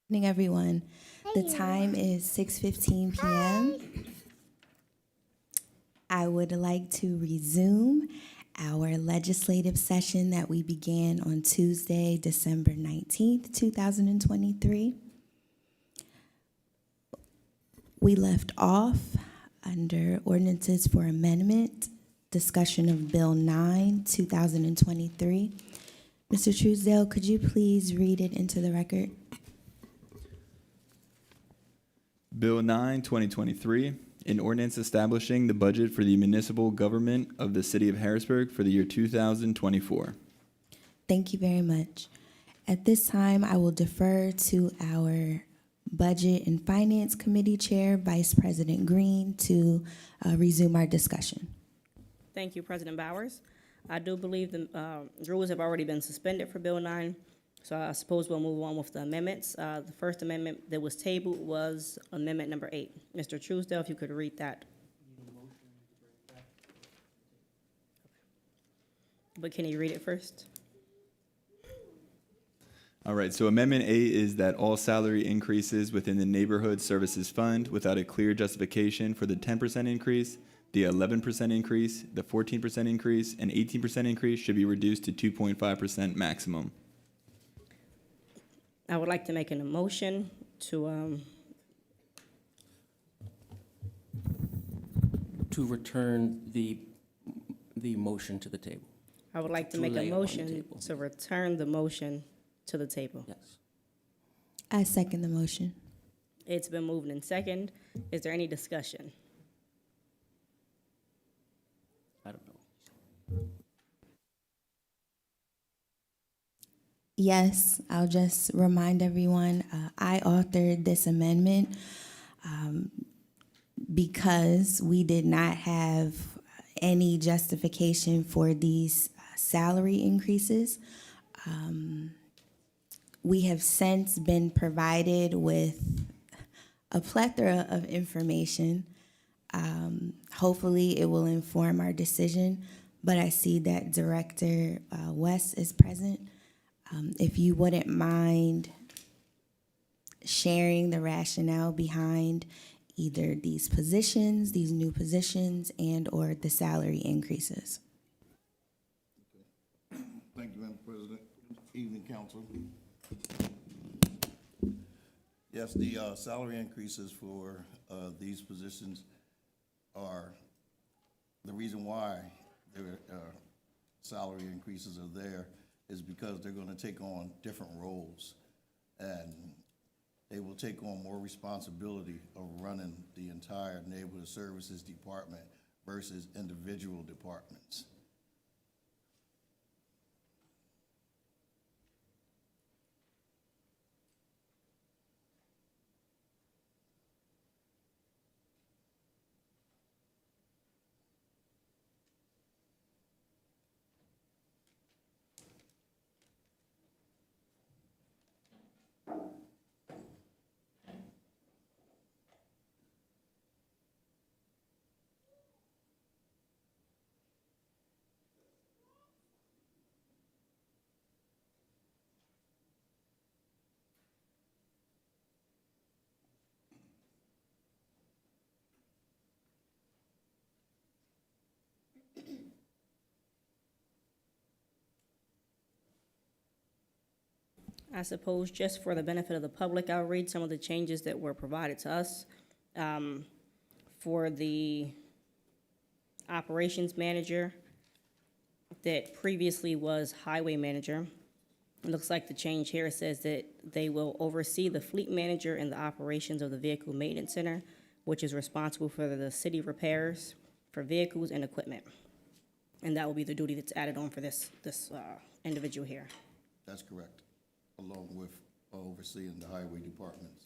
Evening, everyone. The time is 6:15 p.m. I would like to resume our legislative session that we began on Tuesday, December 19th, 2023. We left off under ordinances for amendment, discussion of Bill 9, 2023. Mr. Truesdale, could you please read it into the record? Bill 9, 2023, an ordinance establishing the budget for the municipal government of the city of Harrisburg for the year 2024. Thank you very much. At this time, I will defer to our Budget and Finance Committee Chair, Vice President Green, to resume our discussion. Thank you, President Bowers. I do believe the rules have already been suspended for Bill 9, so I suppose we'll move on with the amendments. The first amendment that was tabled was Amendment Number 8. Mr. Truesdale, if you could read that. But can you read it first? All right, so Amendment 8 is that all salary increases within the Neighborhood Services Fund without a clear justification for the 10% increase, the 11% increase, the 14% increase, and 18% increase should be reduced to 2.5% maximum. I would like to make an motion to return the motion to the table. I would like to To make a lay it on the motion table. to return the motion to the table. Yes. I second the motion. It's been moved in second. Is there any discussion? I don't know. Yes, I'll just remind everyone, I authored this amendment because we did not have any justification for these salary increases. We have since been provided with a plethora of information. Hopefully, it will inform our decision, but I see that Director West is present. If you wouldn't mind sharing the rationale behind either these positions, these new positions, and/or the salary increases. Thank you, Madam President. Evening, Council. Yes, the salary increases for these positions are, the reason why their salary increases are there is because they're going to take on different roles, and they will take on more responsibility of running the entire neighborhood services department versus individual departments. I suppose just for the benefit of the public, I'll read some of the changes that were provided to us. For the operations manager that previously was highway manager, it looks like the change here says that they will oversee the fleet manager and the operations of the vehicle maintenance center, which is responsible for the city repairs for vehicles and equipment. And that will be the duty that's added on for this individual here. That's correct, along with overseeing the highway departments.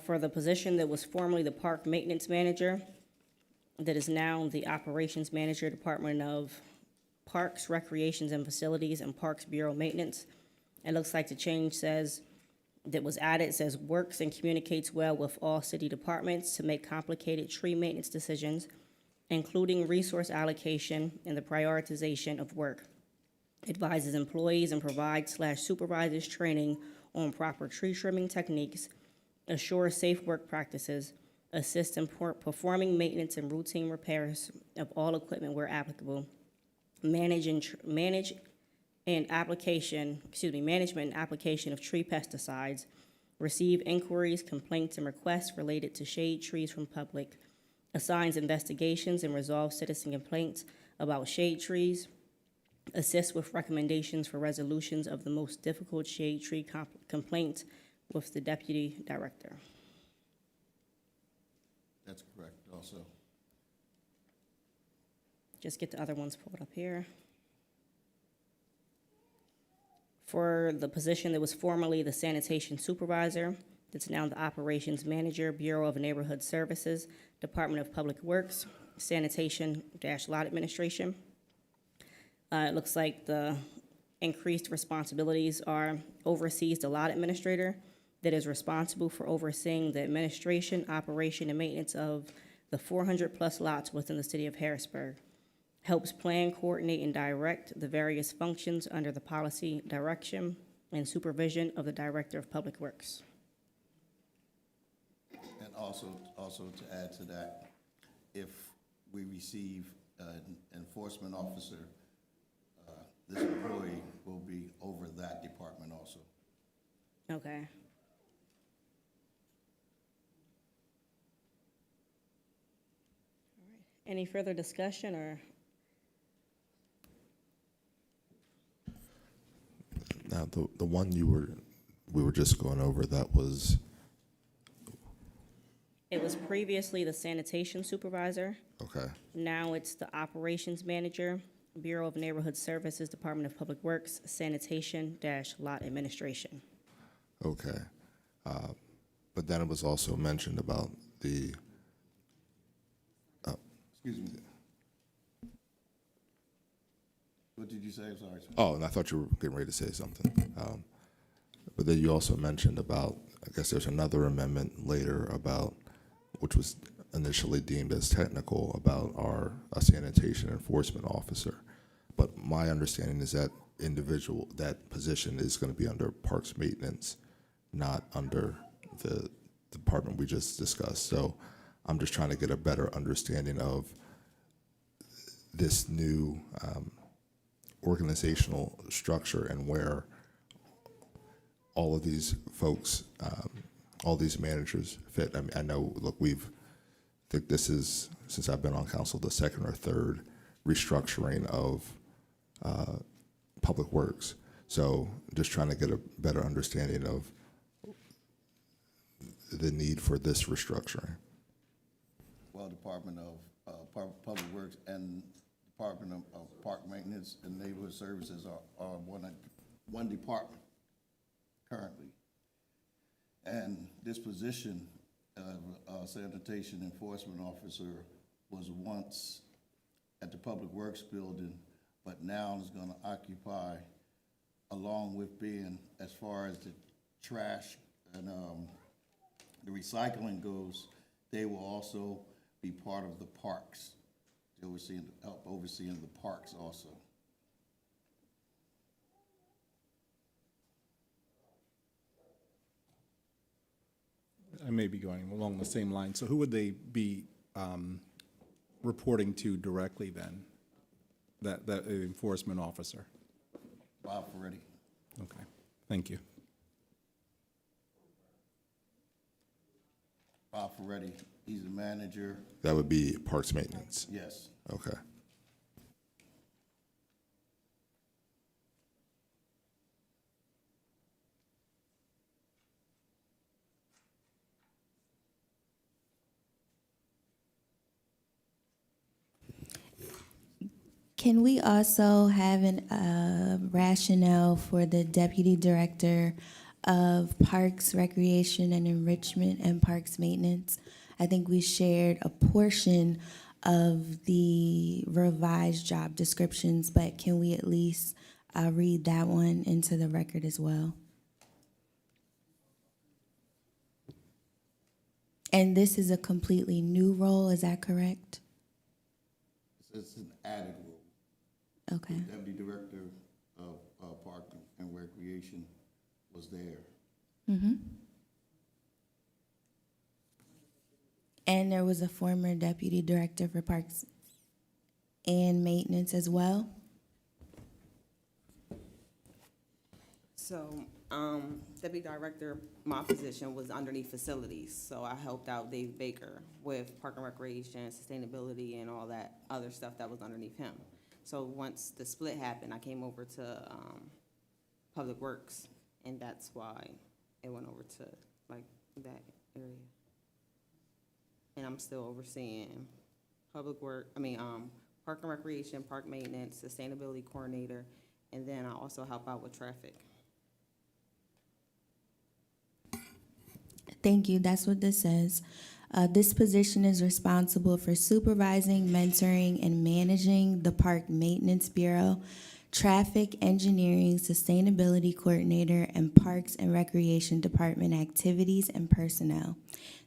For the position that was formerly the park maintenance manager, that is now the operations manager, Department of Parks, Recreations and Facilities, and Parks Bureau Maintenance. It looks like the change says that was added says works and communicates well with all city departments to make complicated tree maintenance decisions, including resource allocation and the prioritization of work. Advises employees and provides/supervises training on proper tree trimming techniques, assures safe work practices, assists in performing maintenance and routine repairs of all equipment where applicable, management and application of tree pesticides, receive inquiries, complaints, and requests related to shade trees from public, assigns investigations and resolves citizen complaints about shade trees, assists with recommendations for resolutions of the most difficult shade tree complaints with the deputy director. That's correct also. Just get the other ones pulled up here. For the position that was formerly the sanitation supervisor, that's now the operations manager, Bureau of Neighborhood Services, Department of Public Works, sanitation-lot administration. It looks like the increased responsibilities are oversees the lot administrator that is responsible for overseeing the administration, operation, and maintenance of the 400-plus lots within the city of Harrisburg. Helps plan, coordinate, and direct the various functions under the policy, direction, and supervision of the Director of Public Works. And also to add to that, if we receive an enforcement officer, this employee will be over that department also. Okay. All right. Any further discussion or? Now, the one we were just going over, that was, It was previously the sanitation supervisor. okay, Now it's the operations manager, Bureau of Neighborhood Services, Department of Public Works, sanitation-lot administration. okay. But then it was also mentioned about the, Excuse me. What did you say? I'm sorry, sir. oh, and I thought you were getting ready to say something. But then you also mentioned about, I guess there's another amendment later about, which was initially deemed as technical, about our sanitation enforcement officer. But my understanding is that that position is going to be under Parks Maintenance, not under the department we just discussed. So I'm just trying to get a better understanding of this new organizational structure and where all of these folks, all these managers fit. I mean, I know, look, I think this is, since I've been on council, the second or third restructuring of Public Works. So just trying to get a better understanding of the need for this restructuring. Well, Department of Public Works and Department of Park Maintenance and Neighborhood Services are one department currently. And this position of sanitation enforcement officer was once at the Public Works building, but now is going to occupy, along with being, as far as the trash and the recycling goes, they will also be part of the parks. Help overseeing the parks also. I may be going along the same line. So who would they be reporting to directly then? That enforcement officer? Bob Ferretti. Okay, thank you. Bob Ferretti, he's the manager. That would be Parks Maintenance. Yes. Okay. Can we also have an rationale for the Deputy Director of Parks, Recreation, and Enrichment and Parks Maintenance? I think we shared a portion of the revised job descriptions, but can we at least read that one into the record as well? And this is a completely new role, is that correct? It's an added role. Okay. Deputy Director of Park and Recreation was there. And there was a former Deputy Director for Parks and Maintenance as well? So, Deputy Director, my position was underneath facilities, so I helped out Dave Baker with Park and Recreation, sustainability, and all that other stuff that was underneath him. So once the split happened, I came over to, Public Works, and that's why it went over to, like, that area. And I'm still overseeing Park and Recreation, Park Maintenance, Sustainability Coordinator, and then I also help out with traffic. Thank you, that's what this says. This position is responsible for supervising, mentoring, and managing the Park Maintenance Bureau, Traffic Engineering, Sustainability Coordinator, and Parks and Recreation Department activities and personnel.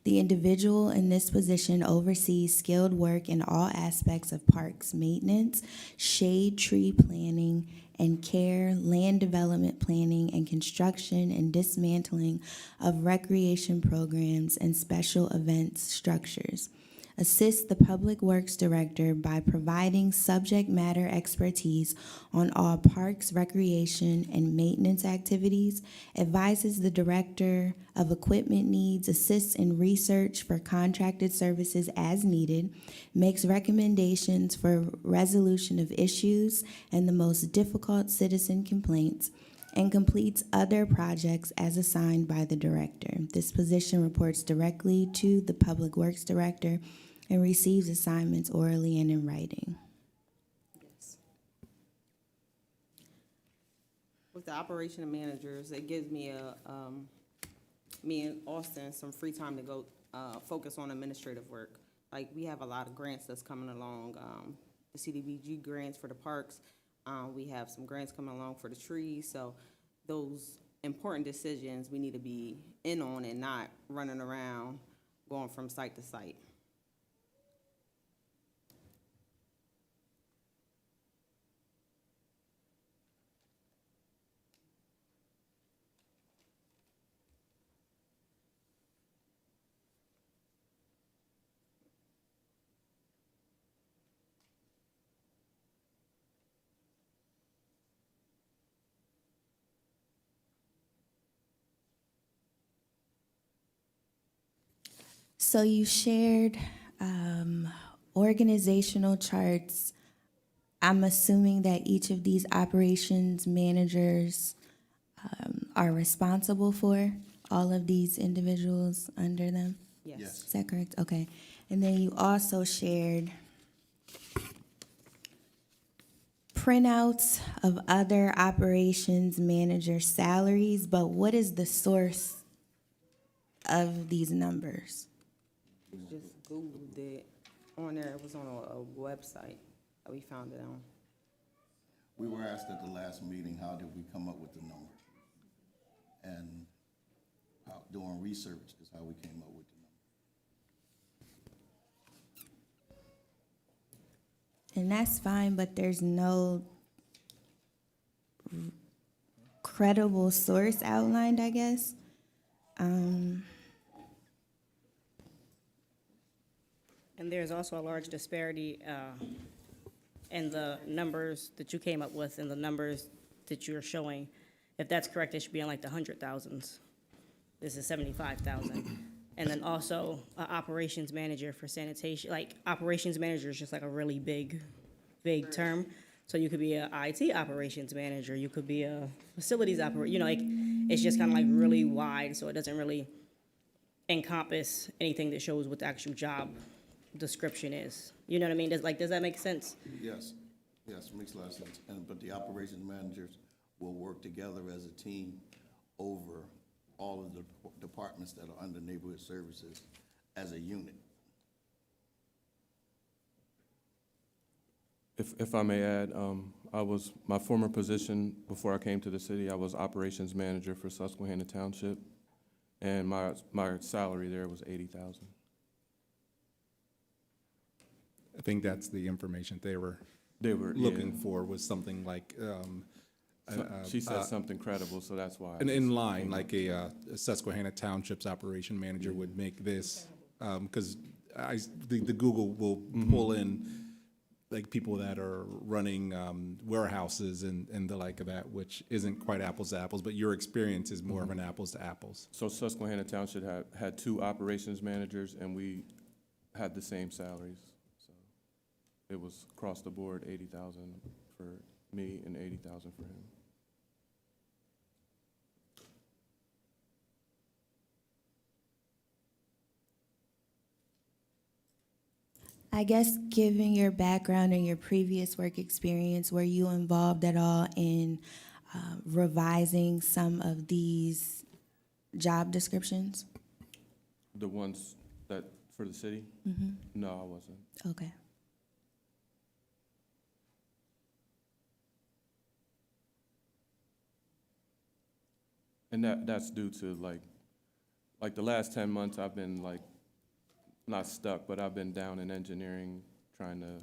The individual in this position oversees skilled work in all aspects of parks maintenance, shade tree planning and care, land development planning, and construction and dismantling of recreation programs and special events structures. Assists the Public Works Director by providing subject matter expertise on all parks, recreation, and maintenance activities, advises the Director of Equipment Needs, assists in research for contracted services as needed, makes recommendations for resolution of issues and the most difficult citizen complaints, and completes other projects as assigned by the Director. This position reports directly to the Public Works Director and receives assignments orally and in writing. Yes. With the operation managers, it gives me me and Austin some free time to go focus on administrative work. Like, we have a lot of grants that's coming along, the CDBG grants for the parks. We have some grants coming along for the trees, so those important decisions we need to be in on and not running around going from site to site. So you shared organizational charts. I'm assuming that each of these operations managers are responsible for all of these individuals under them? Yes. Is that correct? Okay. And then you also shared printouts of other operations manager salaries, but what is the source of these numbers? Just Googled it on there. It was on a website that we found it on. We were asked at the last meeting, how did we come up with the number? And doing research is how we came up with the number. And that's fine, but there's no credible source outlined, I guess. And there's also a large disparity in the numbers that you came up with and the numbers that you're showing. If that's correct, it should be in like the 100,000s. This is 75,000. And then also operations manager for sanitation. Like, operations manager is just like a really vague term. So you could be a IT operations manager, you could be a facilities operator, like, it's just kind of like really wide, so it doesn't really encompass anything that shows what the actual job description is. You know what I mean? Does that make sense? Yes, it makes a lot of sense. But the operations managers will work together as a team over all of the departments that are under neighborhood services as a unit. If I may add, my former position before I came to the city, I was operations manager for Susquehanna Township. And my salary there was 80,000. I think that's the information they were They were looking for, was something like, She said something credible, so that's why. I an just in-line, came up like a Susquehanna Township's operation manager would make this, because the Google will pull in like people that are running warehouses and the like of that, which isn't quite apples to apples, but your experience is more of an apples to apples. So Susquehanna Township had 2 operations managers, and we had the same salaries. So it was across the board, 80,000 for me and 80,000 for him. I guess, given your background and your previous work experience, were you involved at all in revising some of these job descriptions? The ones that, for the city? No, I wasn't. Okay. And that's due to like the last 10 months I've been like, not stuck, but I've been down in engineering, trying to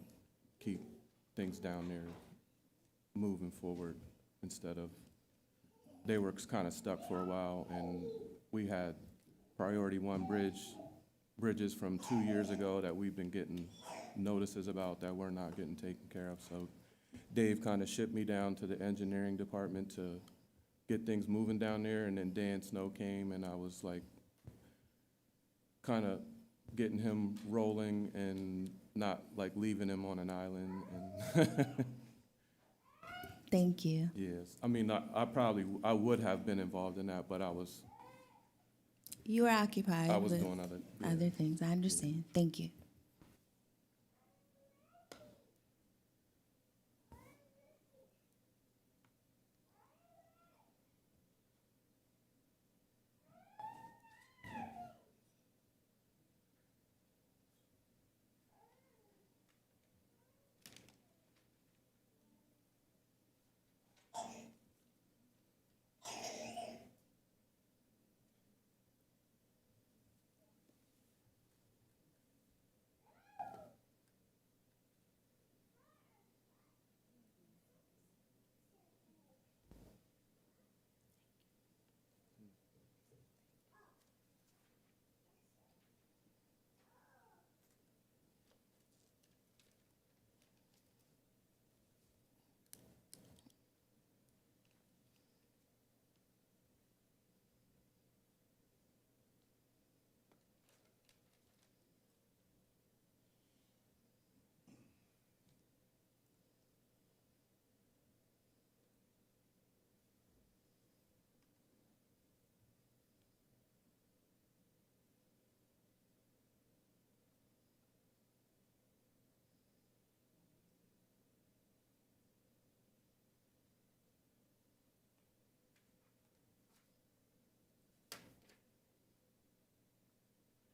keep things down there moving forward instead of, they were kind of stuck for a while, and we had priority 1 bridges from 2 years ago that we've been getting notices about that we're not getting taken care of. So Dave kind of shipped me down to the engineering department to get things moving down there, and then Dan Snow came, and I was like kind of getting him rolling and not like leaving him on an island. And Thank you. yes, I mean, I would have been involved in that, but I was You were occupied with doing other. Yeah. other things. I understand. Thank you.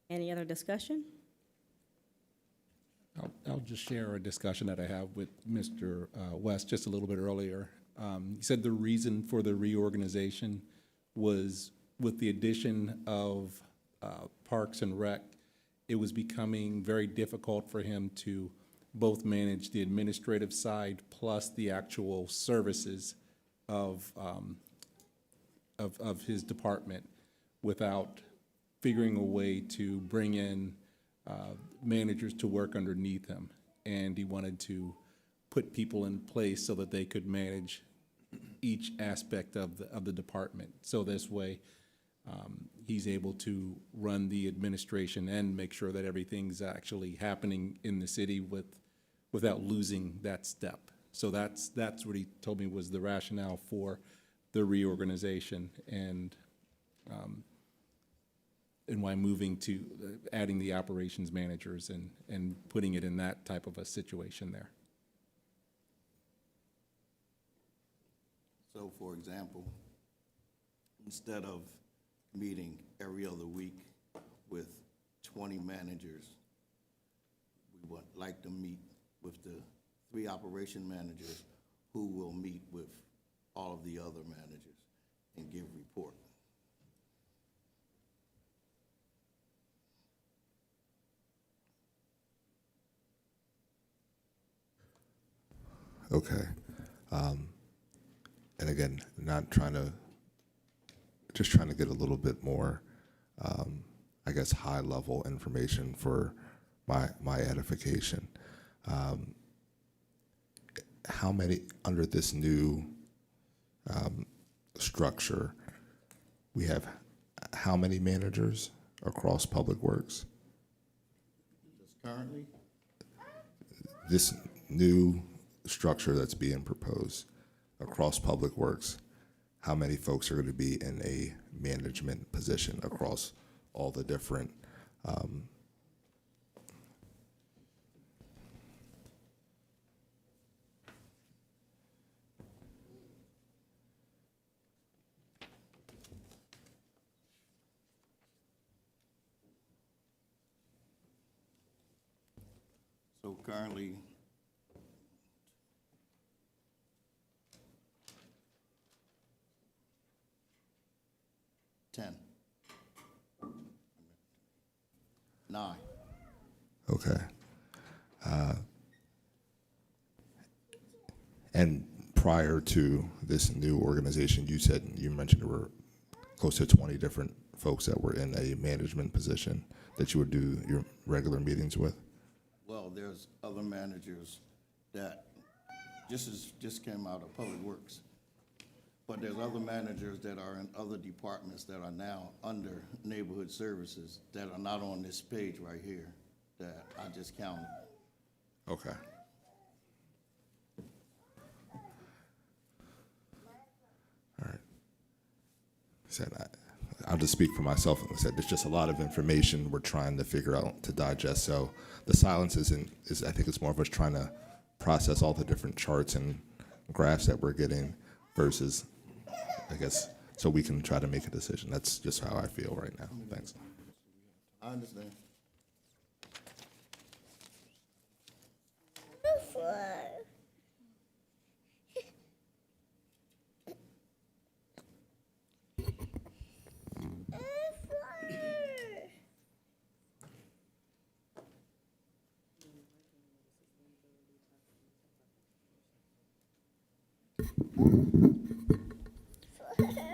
Any other discussion? I'll just share a discussion that I have with Mr. West just a little bit earlier. He said the reason for the reorganization was with the addition of Parks and Rec, it was becoming very difficult for him to both manage the administrative side plus the actual services of his department without figuring a way to bring in managers to work underneath him. And he wanted to put people in place so that they could manage each aspect of the department. So this way, he's able to run the administration and make sure that everything's actually happening in the city without losing that step. So that's what he told me was the rationale for the reorganization and why moving to adding the operations managers and putting it in that type of a situation there. So, for example, instead of meeting every other week with 20 managers, we would like to meet with the 3 operation managers who will meet with all of the other managers and give report. Okay. And again, just trying to get a little bit more, I guess, high-level information for my edification. How many, under this new structure, we have how many managers across Public Works? Just currently, This new structure that's being proposed across Public Works, how many folks are going to be in a management position across all the different so currently, ten. 9. Okay. And prior to this new organization, you mentioned there were close to 20 different folks that were in a management position that you would do your regular meetings with? Well, there's other managers that just came out of Public Works. But there's other managers that are in other departments that are now under Neighborhood Services that are not on this page right here that I just counted. Okay. All right. I'll just speak for myself. I said there's just a lot of information we're trying to figure out to digest. So the silence is I think it's more of us trying to process all the different charts and graphs that we're getting versus, I guess, so we can try to make a decision. That's just how I feel right now. Thanks. I understand.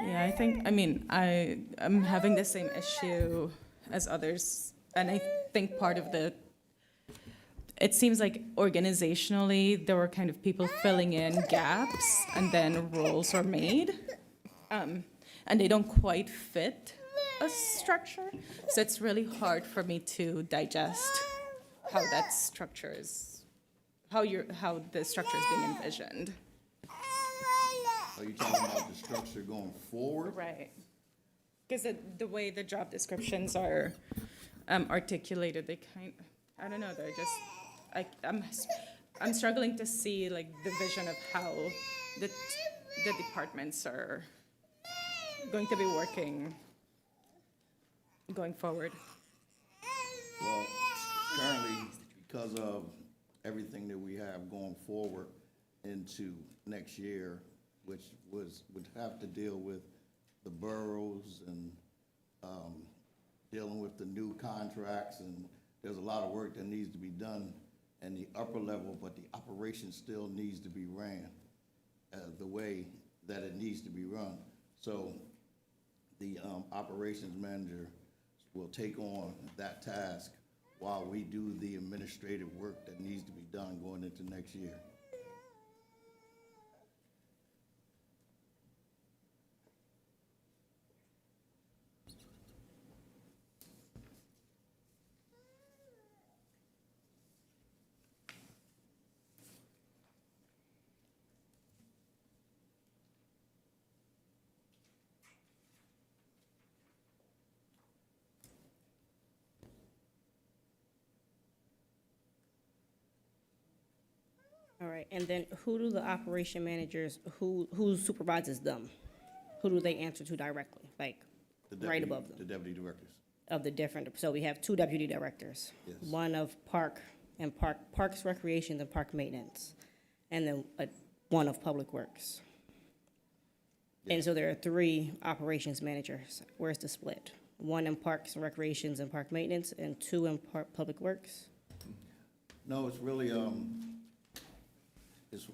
Yeah, I'm having the same issue as others, and I think part of it seems like organizationally, there were kind of people filling in gaps, and then roles are made, and they don't quite fit a structure, so it's really hard for me to digest how that structure is, how the structure is being envisioned. Are you talking about the structure going forward? Right. Because the way the job descriptions are articulated, I don't know, they're just, I'm struggling to see like the vision of how the departments are going to be working going forward. Well, currently, because of everything that we have going forward into next year, which would have to deal with the boroughs and dealing with the new contracts, and there's a lot of work that needs to be done in the upper level, but the operation still needs to be ran the way that it needs to be run. So the operations manager will take on that task while we do the administrative work that needs to be done going into next year. All right, and then who do the operation managers, who supervises them? Who do they answer to directly, like, right above them? The deputy directors. Of the different, so we have 2 deputy directors. Yes. One of Parks, Recreation, and Park Maintenance, and then one of Public Works. And so there are 3 operations managers. Where's the split? 1 in Parks and Recreations and Park Maintenance, and 2 in Public Works? No, it's really,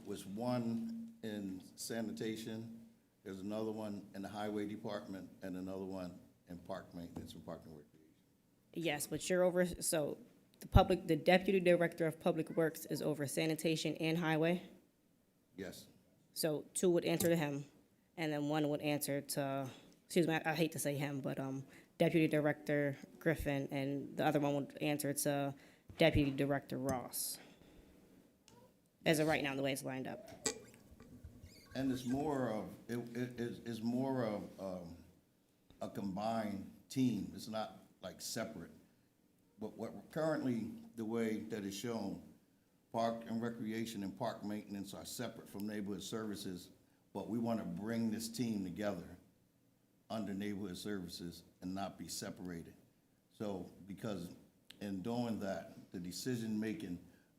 was one in sanitation, there's another one in the highway department, and another one in park maintenance and park and recreation. Yes, but you're over, so the deputy director of public works is over sanitation and highway? Yes, So two would answer to him, and then one would answer to, excuse me, I hate to say him, but Deputy Director Griffin, and the other one would answer to Deputy Director Ross. As of right now, the way it's lined up. and it's more of, it's more of a combined team. It's not like separate. But what currently, the way that is shown, park and recreation and park maintenance are separate from neighborhood services, but we want to bring this team together under neighborhood services and not be separated. So, because in doing that, the decision-making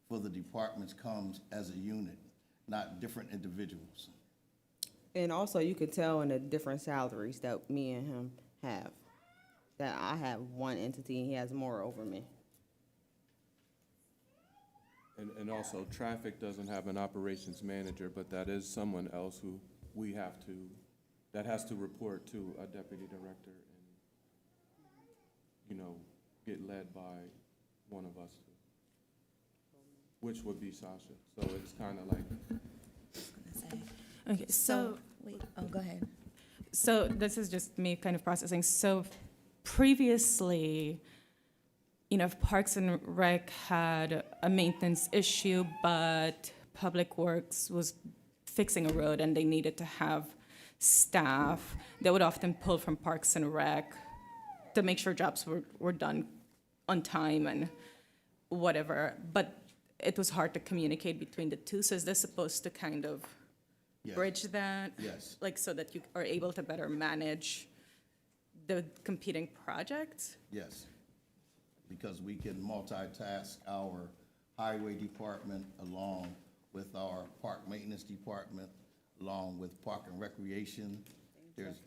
for the departments comes as a unit, not different individuals. And also, you could tell in the different salaries that me and him have, that I have one entity and he has more over me. And also, traffic doesn't have an operations manager, but that is someone else who we have to, that has to report to a deputy director and, you know, get led by one of us, which would be Sasha. So it's kind of like, Okay, so, Wait, oh, go ahead. so this is just me kind of processing. So previously, you know, if Parks and Rec had a maintenance issue, but Public Works was fixing a road and they needed to have staff, they would often pull from Parks and Rec to make sure jobs were done on time and whatever. But it was hard to communicate between the two. So is this supposed to kind of Yes. bridge that? Yes. Like so that you are able to better manage the competing projects? Yes, because we can multitask our highway department along with our park maintenance department, along with park and recreation. There's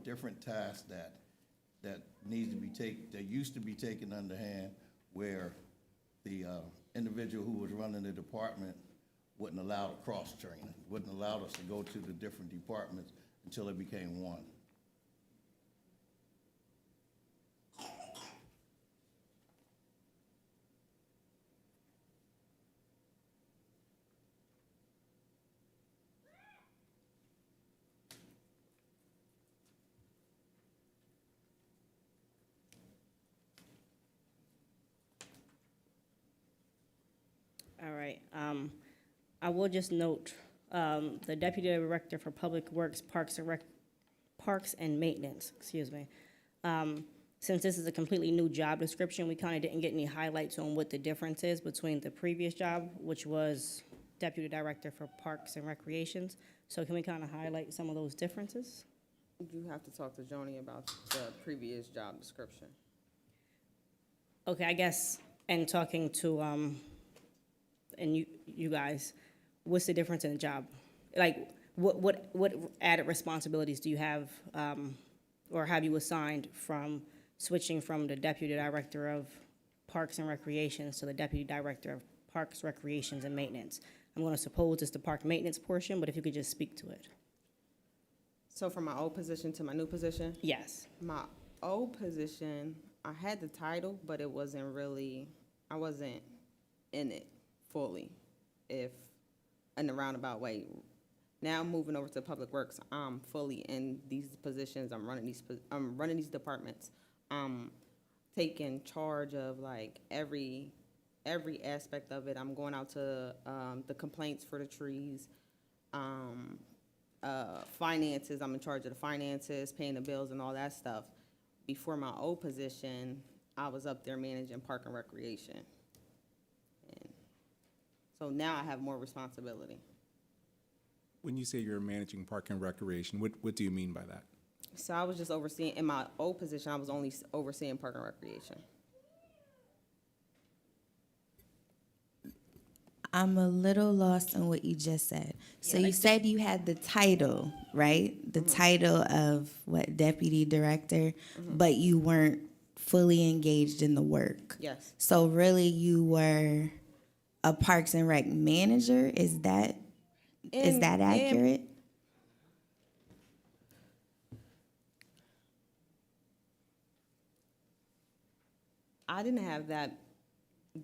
different tasks that needs to be that used to be taken under hand, where the individual who was running the department wouldn't allow the cross-training, wouldn't allow us to go to the different departments until it became one. All right, I will just note, the Deputy Director for Public Works, Parks and Maintenance, excuse me. Since this is a completely new job description, we kind of didn't get any highlights on what the difference is between the previous job, which was Deputy Director for Parks and Recreations. So can we kind of highlight some of those differences? You have to talk to Joni about the previous job description. Okay, I guess, and talking to, and you guys, what's the difference in the job? Like, what added responsibilities do you have, or have you assigned from switching from the Deputy Director of Parks and Recreations to the Deputy Director of Parks, Recreations, and Maintenance? I'm gonna suppose it's the park maintenance portion, but if you could just speak to it. So from my old position to my new position? Yes. My old position, I had the title, but it wasn't really, I wasn't in it fully, if in a roundabout way. Now moving over to Public Works, I'm fully in these positions. I'm running these departments. I'm taking charge of like every aspect of it. I'm going out to the complaints for the trees, finances. I'm in charge of the finances, paying the bills, and all that stuff. Before my old position, I was up there managing Park and Recreation. And so now I have more responsibility. When you say you're managing Park and Recreation, what do you mean by that? So I was just overseeing, in my old position, I was only overseeing Park and Recreation. I'm a little lost on what you just said. So you said you had the title, right? The title of what, Deputy Director, but you weren't fully engaged in the work. Yes. So really you were a Parks and Rec manager? Is that Is that accurate? I didn't have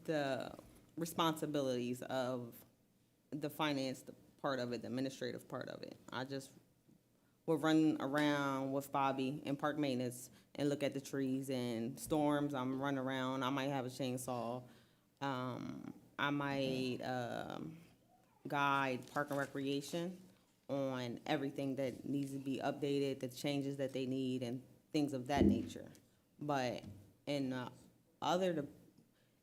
the responsibilities of the finance part of it, the administrative part of it. I just would run around with Bobby in park maintenance and look at the trees and storms. I'm running around. I might have a chainsaw. I might guide Park and Recreation on everything that needs to be updated, the changes that they need, and things of that nature. But in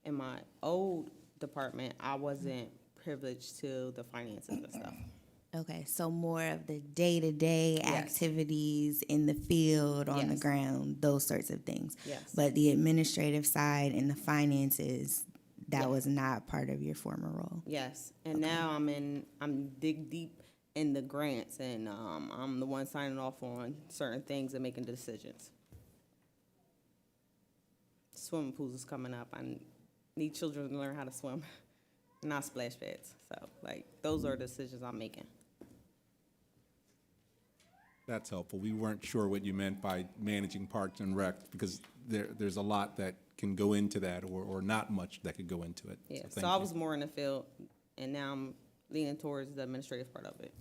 in my old department, I wasn't privileged to the finances and stuff. Okay, so more of the day-to-day Yes. activities in the field, on the Yes. ground, those sorts of things. Yes. But the administrative side and the finances, that Yeah. was not part of your former role. Yes, and now I'm dig deep in the grants, and I'm the one signing off on certain things and making decisions. Swimming pools is coming up. I need children to learn how to swim, not splash pads. So, like, those are decisions I'm making. That's helpful. We weren't sure what you meant by managing Parks and Rec, because there's a lot that can go into that, or not much that could go into it. Yeah, thank so I you. was more in the field, and now I'm leaning towards the administrative part of it.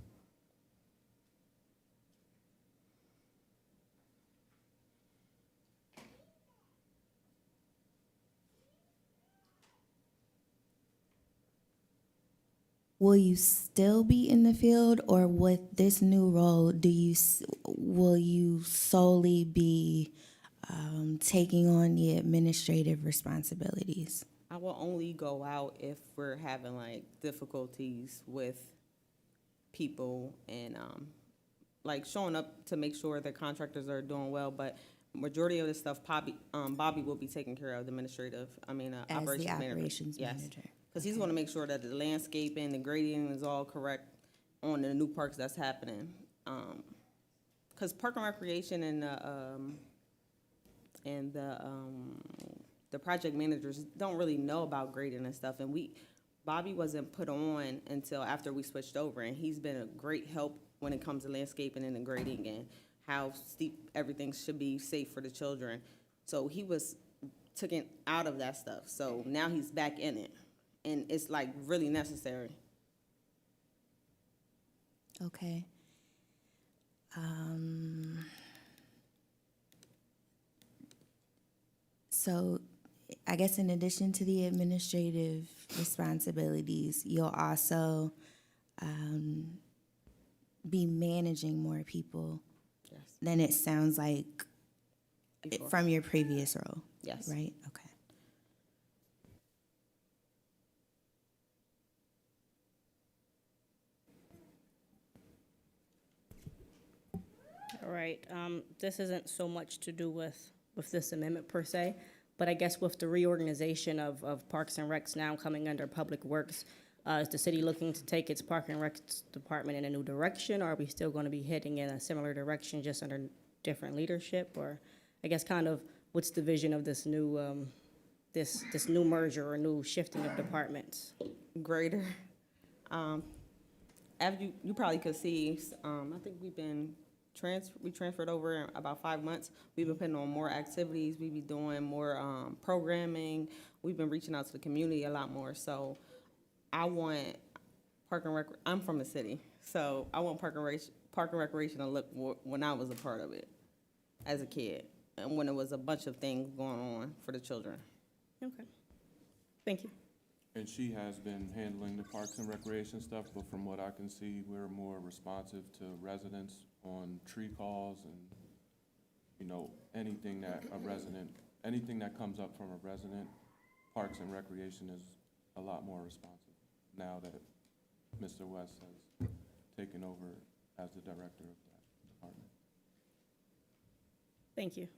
Will you still be in the field, or with this new role, will you solely be taking on the administrative responsibilities? I will only go out if we're having like difficulties with people and like showing up to make sure the contractors are doing well. But majority of the stuff, Bobby will be taking care of the As the operations manager. operations Yes. manager. Because he's going to make sure that the landscaping, the grading is all correct on the new parks that's happening. Because Park and Recreation and the project managers don't really know about grading and stuff. And Bobby wasn't put on until after we switched over, and he's been a great help when it comes to landscaping and the grading and how steep everything should be safe for the children. So he was taken out of that stuff. So now he's back in it. And it's like really necessary. Okay. So I guess in addition to the administrative responsibilities, you'll also be managing more people Yes. than it sounds like Before. from your previous role. Yes. Right? Okay. All right, this isn't so much to do with this amendment per se, but I guess with the reorganization of Parks and Recs now coming under Public Works, is the city looking to take its Park and Rec department in a new direction, or are we still going to be heading in a similar direction, just under different leadership? Or I guess kind of what's the vision of this new, this new merger or new shifting of departments? Greater. As you probably could see, I think we transferred over in about 5 months. We've been putting on more activities. We've been doing more programming. We've been reaching out to the community a lot more. So I want Park and Rec. I'm from the city, so I want Park and Recreation to look when I was a part of it as a kid, and when there was a bunch of things going on for the children. Okay, thank you. And she has been handling the Parks and Recreation stuff, but from what I can see, we're more responsive to residents on tree calls and, anything that comes up from a resident. Parks and Recreation is a lot more responsive now that Mr. West has taken over as the director of that department. Thank you.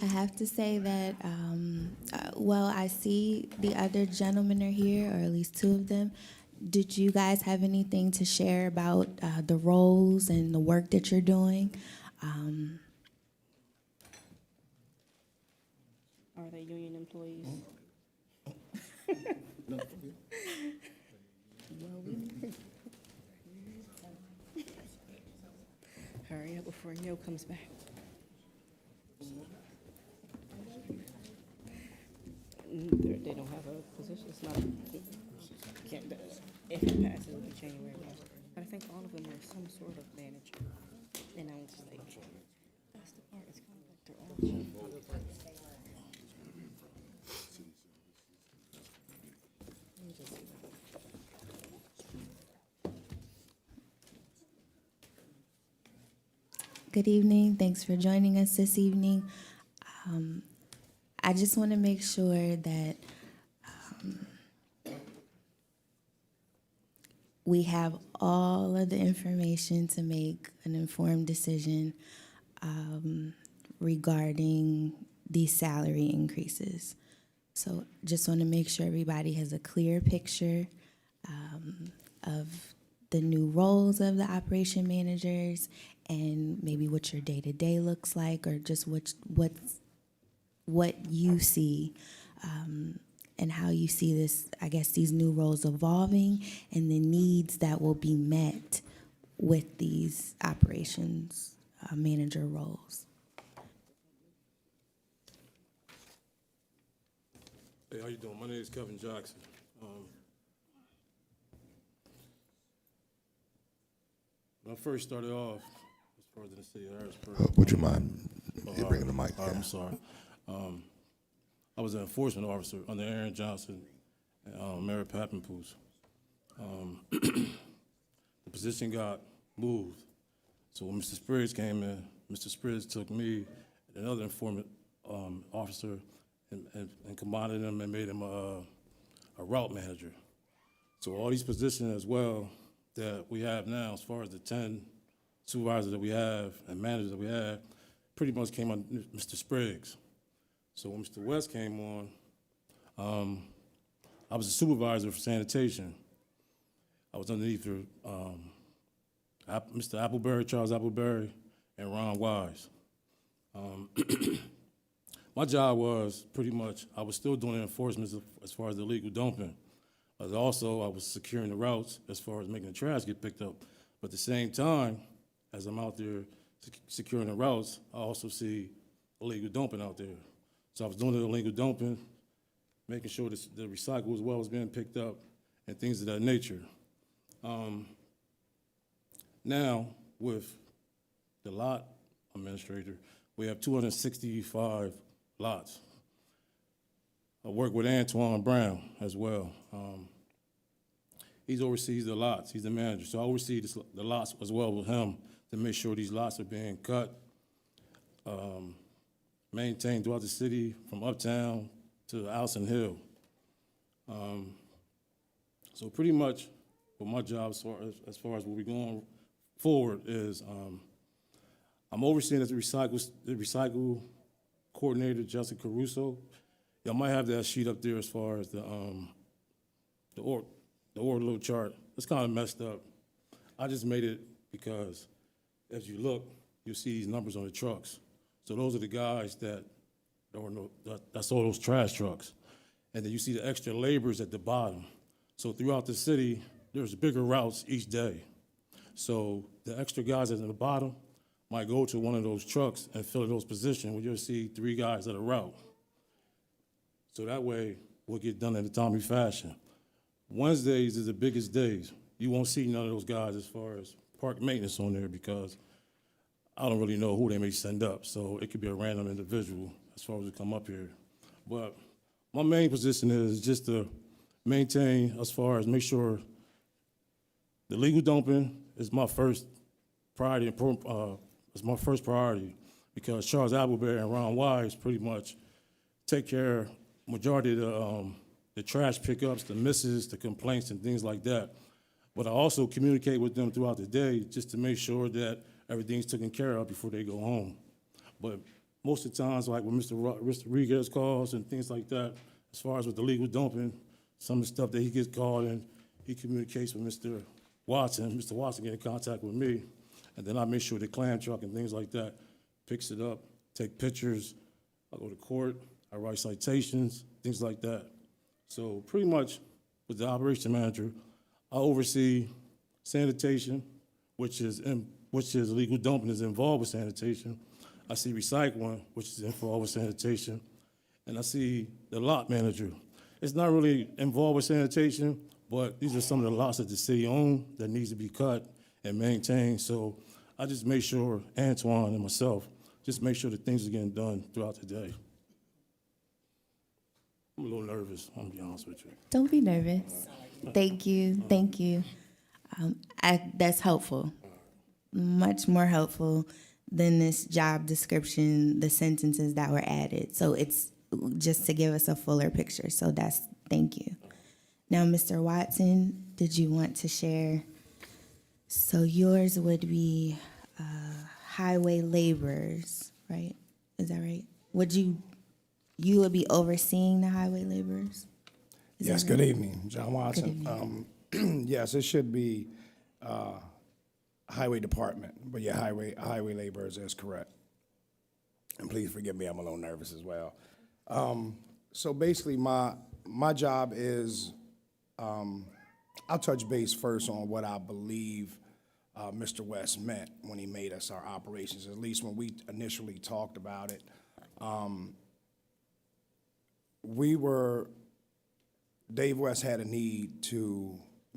I have to say that, well, I see the other gentlemen are here, or at least two of them. Did you guys have anything to share about the roles and the work that you're doing? Are they union employees? Hurry up before Neil comes back. They don't have a position, it's not, can't, if it passes, it'll be January 1st. But I think all of them are some sort of manager. And I was just like, that's the part, it's kind of like they're all. Let me just see. Good evening. Thanks for joining us this evening. I just want to make sure that we have all of the information to make an informed decision regarding these salary increases. So just want to make sure everybody has a clear picture of the new roles of the operation managers and maybe what your day-to-day looks like, or just what you see and how you see this, I guess, these new roles evolving and the needs that will be met with these operations manager roles. Hey, how you doing? My name is Kevin Jackson. When I first started off, as far as in the city of Harrisburg. Would you mind bringing the mic All right, down? I'm sorry. I was an enforcement officer under Aaron Johnson and Mary Pappenpoose. The position got moved. So when Mr. Spriggs came in, Mr. Spriggs took me and another informant officer and combined them and made him a route manager. So all these positions as well that we have now, as far as the 10 supervisors that we have and managers that we have, pretty much came on Mr. Spriggs. So when Mr. West came on, I was a supervisor for sanitation. I was underneath Mr. Appleberry, Charles Appleberry, and Ron Wise. My job was pretty much, I was still doing the enforcement as far as the illegal dumping. But also, I was securing the routes as far as making the trash get picked up. But at the same time, as I'm out there securing the routes, I also see illegal dumping out there. So I was doing the illegal dumping, making sure the recycle as well was being picked up, and things of that nature. Now, with the lot administrator, we have 265 lots. I work with Antoine Brown as well. He oversees the lots. He's the manager. So I oversee the lots as well with him to make sure these lots are being cut, maintained throughout the city from uptown to Allison Hill. So pretty much what my job as far as where we're going forward is I'm overseeing as the recycle coordinator, Jessica Caruso. Y'all might have that sheet up there as far as the order chart. It's kind of messed up. I just made it because as you look, you'll see these numbers on the trucks. So those are the guys that's all those trash trucks. And then you see the extra laborers at the bottom. So throughout the city, there's bigger routes each day. So the extra guys at the bottom might go to one of those trucks and fill those positions where you'll see 3 guys at a route. So that way, we'll get done in a timely fashion. Wednesdays is the biggest days. You won't see none of those guys as far as park maintenance on there because I don't really know who they may send up. So it could be a random individual as far as they come up here. But my main position is just to maintain as far as make sure the legal dumping is my first priority. It's my first priority because Charles Appleberry and Ron Wise pretty much take care of majority of the trash pickups, the misses, the complaints, and things like that. But I also communicate with them throughout the day just to make sure that everything's taken care of before they go home. But most of the times, like when Mr. Rodriguez calls and things like that, as far as with the legal dumping, some of the stuff that he gets called and he communicates with Mr. Watson. Mr. Watson get in contact with me, and then I make sure the clam truck and things like that picks it up, take pictures. I go to court, I write citations, things like that. So pretty much with the operation manager, I oversee sanitation, which is legal dumping is involved with sanitation. I see recycling, which is involved with sanitation. And I see the lot manager. It's not really involved with sanitation, but these are some of the lots that the city owns that needs to be cut and maintained. So I just make sure, Antoine and myself, just make sure that things are getting done throughout the day. I'm a little nervous, I'm gonna be honest with you. Don't be nervous. Thank you, thank you. That's helpful, much more helpful than this job description, the sentences that were added. So it's just to give us a fuller picture. So thank you. Now, Mr. Watson, did you want to share? So yours would be highway laborers, right? Is that right? You would be overseeing the highway laborers? Is Yes, that good right? evening, John Watson. Yes, it should be Highway Department, but yeah, highway laborers is correct. And please forgive me, I'm a little nervous as well. So basically, my job is, I'll touch base first on what I believe Mr. West meant when he made us our operations, at least when we initially talked about it.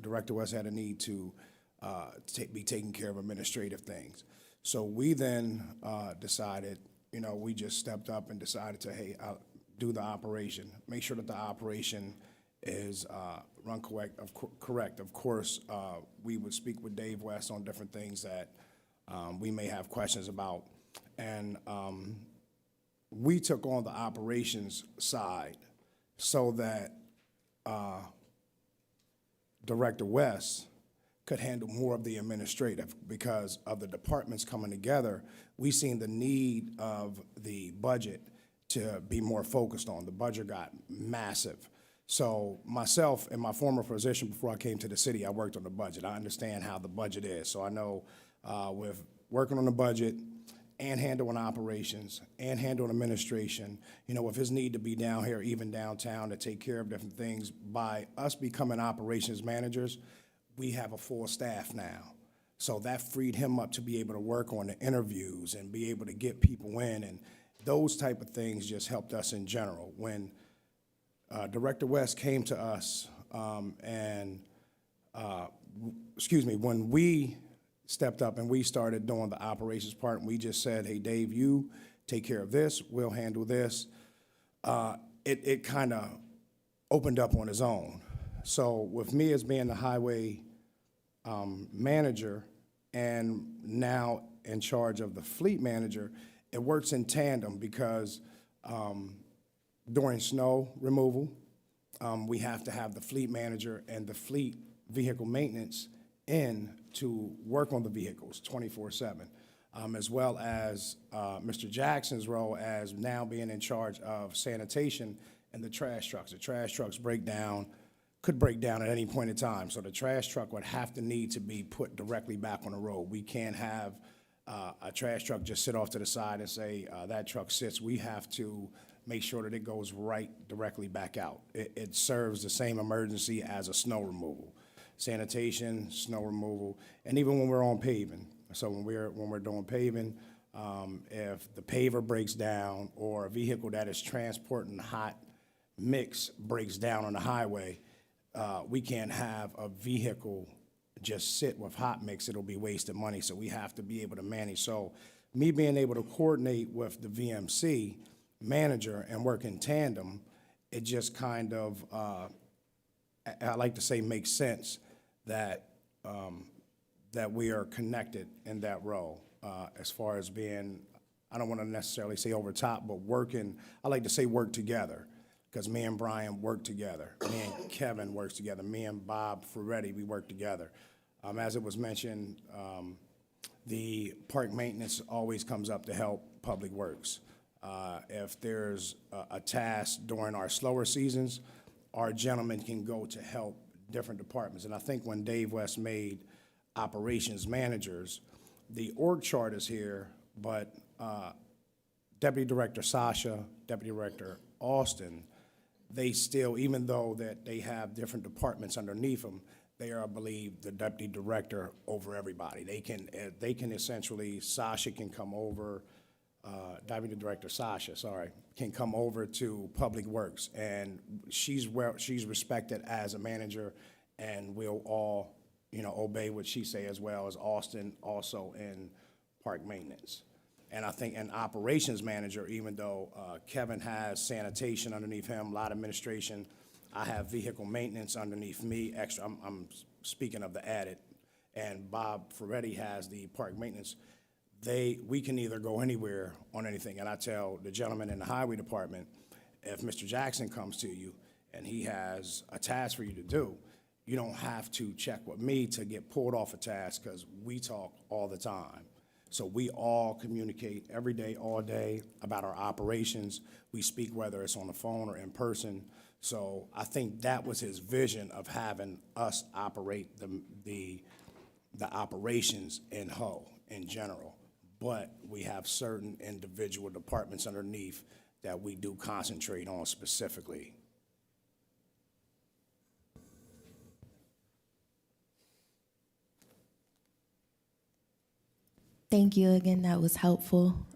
Director West had a need to be taking care of administrative things. So we then decided, we just stepped up and decided to, hey, do the operation, make sure that the operation is run correct. Of course, we would speak with Dave West on different things that we may have questions about. And we took on the operations side so that Director West could handle more of the administrative. Because of the departments coming together, we seen the need of the budget to be more focused on. The budget got massive. So myself, in my former position before I came to the city, I worked on the budget. I understand how the budget is. So I know with working on the budget and handling operations and handling administration, with his need to be down here, even downtown, to take care of different things, by us becoming operations managers, we have a full staff now. So that freed him up to be able to work on the interviews and be able to get people in, and those type of things just helped us in general. When Director West came to us when we stepped up and we started doing the operations part, and we just said, hey, Dave, you take care of this, we'll handle this. It kind of opened up on his own. So with me as being the highway manager and now in charge of the fleet manager, it works in tandem because during snow removal, we have to have the fleet manager and the fleet vehicle maintenance in to work on the vehicles 24/7, as well as Mr. Jackson's role as now being in charge of sanitation and the trash trucks. The trash trucks could break down at any point in time, so the trash truck would have to need to be put directly back on the road. We can't have a trash truck just sit off to the side and say, that truck sits. We have to make sure that it goes right directly back out. It serves the same emergency as a snow removal. Sanitation, snow removal, and even when we're on paving. So when we're doing paving, if the paver breaks down or a vehicle that is transporting hot mix breaks down on the highway, we can't have a vehicle just sit with hot mix. It'll be wasted money, so we have to be able to manage. So me being able to coordinate with the VMC manager and work in tandem, it just kind of, I like to say, makes sense that that we are connected in that role as far as being, I don't want to necessarily say over top, but working, I like to say work together, because me and Brian work together. Me and Kevin works together. Me and Bob Ferretti, we work together. As it was mentioned, The park maintenance always comes up to help Public Works. If there's a task during our slower seasons, our gentlemen can go to help different departments. And I think when Dave West made operations managers, the org chart is here, but Deputy Director Sasha, Deputy Director Austin, they still, even though that they have different departments underneath them, they are, I believe, the deputy director over everybody. They can essentially, Sasha can come over, Deputy Director Sasha, sorry, can come over to Public Works, and she's respected as a manager, and we'll all, obey what she say, as well as Austin also in park maintenance. And I think an operations manager, even though Kevin has sanitation underneath him, a lot of administration, I have vehicle maintenance underneath me, extra, I'm speaking of the added, and Bob Ferretti has the park maintenance. We can either go anywhere on anything, and I tell the gentleman in the highway department, if Mr. Jackson comes to you and he has a task for you to do, you don't have to check with me to get pulled off a task, because we talk all the time. So we all communicate every day, all day, about our operations. We speak whether it's on the phone or in person. So I think that was his vision of having us operate the operations in Ho in general. But we have certain individual departments underneath that we do concentrate on specifically. Thank you again. That was helpful.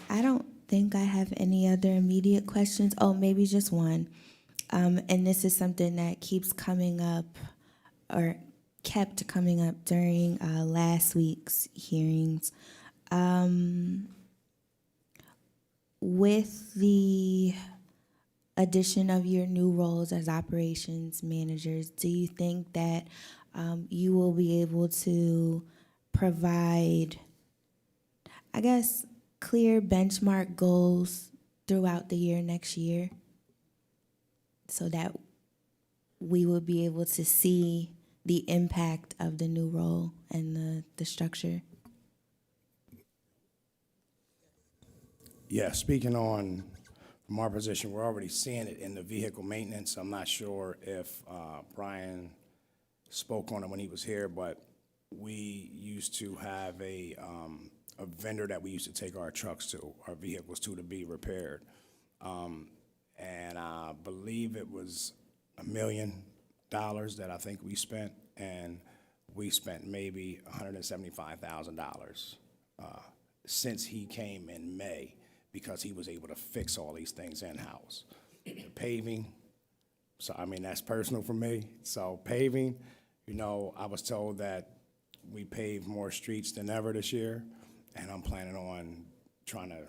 I don't think I have any other immediate questions. Oh, maybe just one. And this is something that keeps coming up, or kept coming up during last week's hearings. With the addition of your new roles as operations managers, do you think that you will be able to provide, I guess, clear benchmark goals throughout the year next year, so that we will be able to see the impact of the new role and the structure? Yeah, speaking on from our position, we're already seeing it in the vehicle maintenance. I'm not sure if Brian spoke on it when he was here, but we used to have a vendor that we used to take our trucks to, our vehicles to be repaired. And I believe it was $1 million that I think we spent, and we spent maybe $175,000 since he came in May, because he was able to fix all these things in-house. The paving, so I mean, that's personal for me. So paving, I was told that we paved more streets than ever this year, and I'm planning on trying to,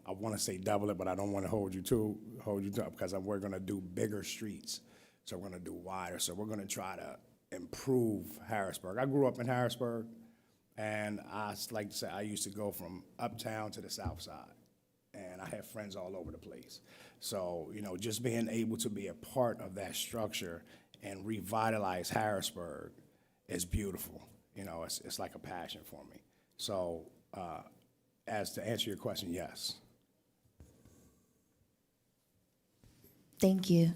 I want to say double it, but I don't want to hold you to it, because we're going to do bigger streets. So we're going to do wider. So we're going to try to improve Harrisburg. I grew up in Harrisburg, and I like to say I used to go from uptown to the south side, and I have friends all over the place. So, just being able to be a part of that structure and revitalize Harrisburg is beautiful. It's like a passion for me. So, as to answer your question, yes. Thank you.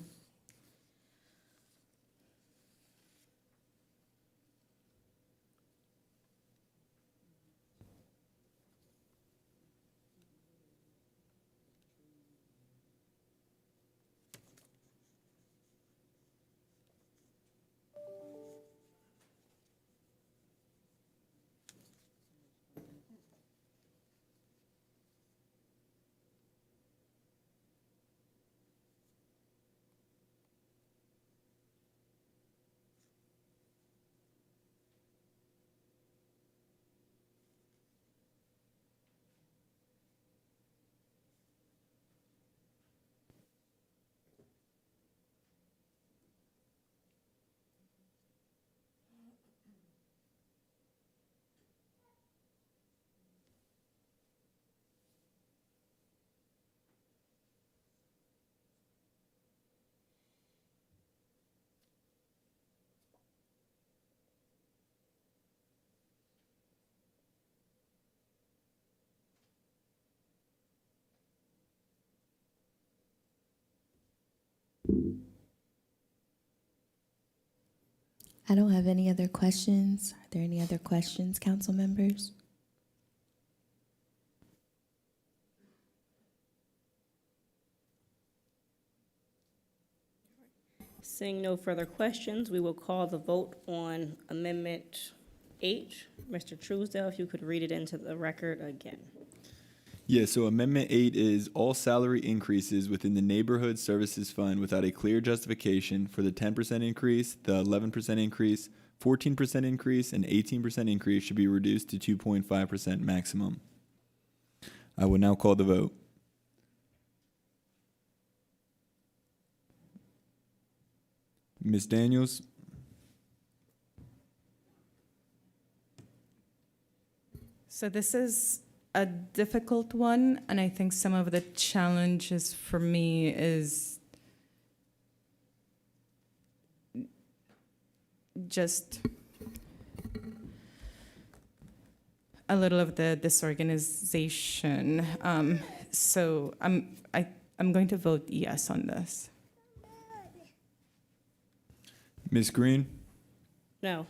I don't have any other questions. Are there any other questions, council members? Seeing no further questions, we will call the vote on Amendment 8. Mr. Truesdale, if you could read it into the record again. Yeah, so Amendment 8 is all salary increases within the Neighborhood Services Fund without a clear justification for the 10% increase, the 11% increase, 14% increase, and 18% increase should be reduced to 2.5% maximum. I will now call the vote. Ms. Daniels? So this is a difficult one, and I think some of the challenges for me is just a little of the disorganization. So I'm going to vote yes on this. Ms. Green? No.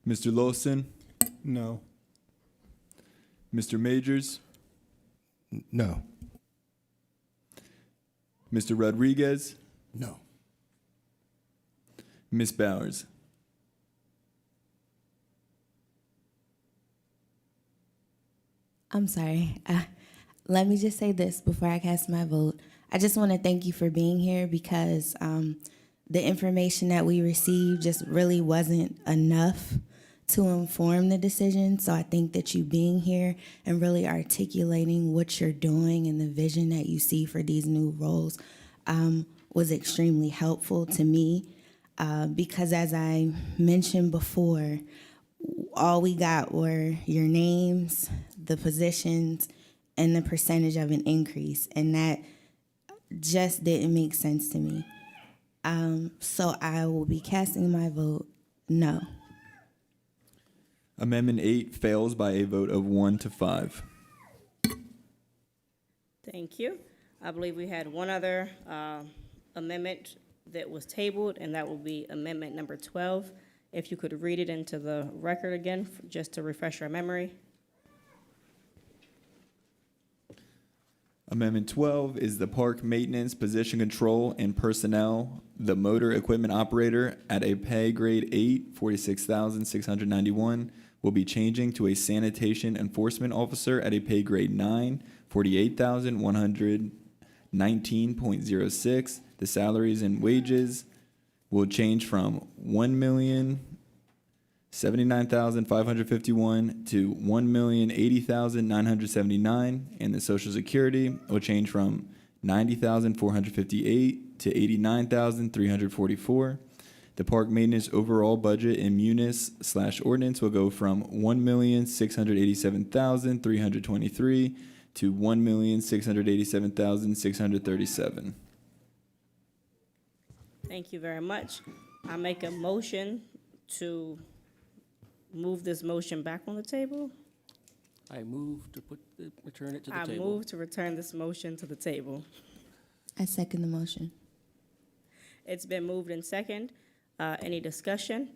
Mr. Lawson? No. Mr. Majors? No. Mr. Rodriguez? No. Ms. Bowers? I'm sorry. Let me just say this before I cast my vote. I just want to thank you for being here because the information that we received just really wasn't enough to inform the decision. So I think that you being here and really articulating what you're doing and the vision that you see for these new roles was extremely helpful to me because as I mentioned before, all we got were your names, the positions, and the percentage of an increase. And that just didn't make sense to me. So I will be casting my vote no. Amendment 8 fails by a vote of 1 to 5. Thank you. I believe we had one other amendment that was tabled, and that will be Amendment number 12. If you could read it into the record again, just to refresh our memory. Amendment 12 is the park maintenance, position control, and personnel, the motor equipment operator at a pay grade 8, 46,691, will be changing to a sanitation enforcement officer at a pay grade 9, 48,119.06. The salaries and wages will change from $1,079,551 to $1,080,979, and the Social Security will change from $90,458 to $89,344. The park maintenance overall budget in munis/ordinance will go from $1,687,323 to $1,687,637. Thank you very much. I make a motion to move this motion back on the table. I move to return it to the I table. move to return this motion to the table. I second the motion. It's been moved in second. Any discussion?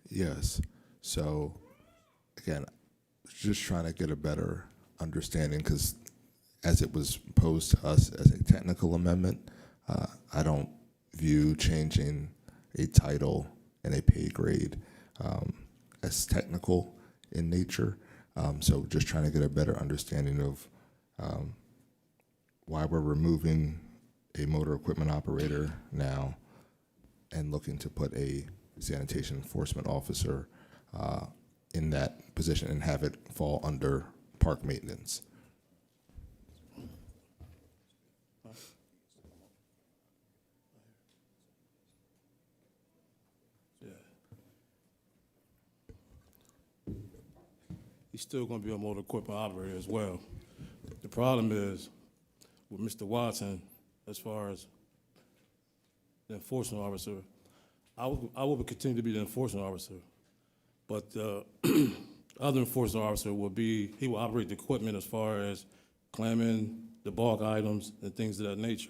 Yes. So, again, just trying to get a better understanding because as it was posed to us as a technical amendment, I don't view changing a title and a pay grade as technical in nature. So just trying to get a better understanding of why we're removing a motor equipment operator now and looking to put a sanitation enforcement officer in that position and have it fall under park maintenance. He's still gonna be a motor equipment operator as well. The problem is with Mr. Watson, as far as the enforcement officer, I will continue to be the enforcement officer, but the other enforcement officer will be, he will operate the equipment as far as clamming, the bulk items and things of that nature.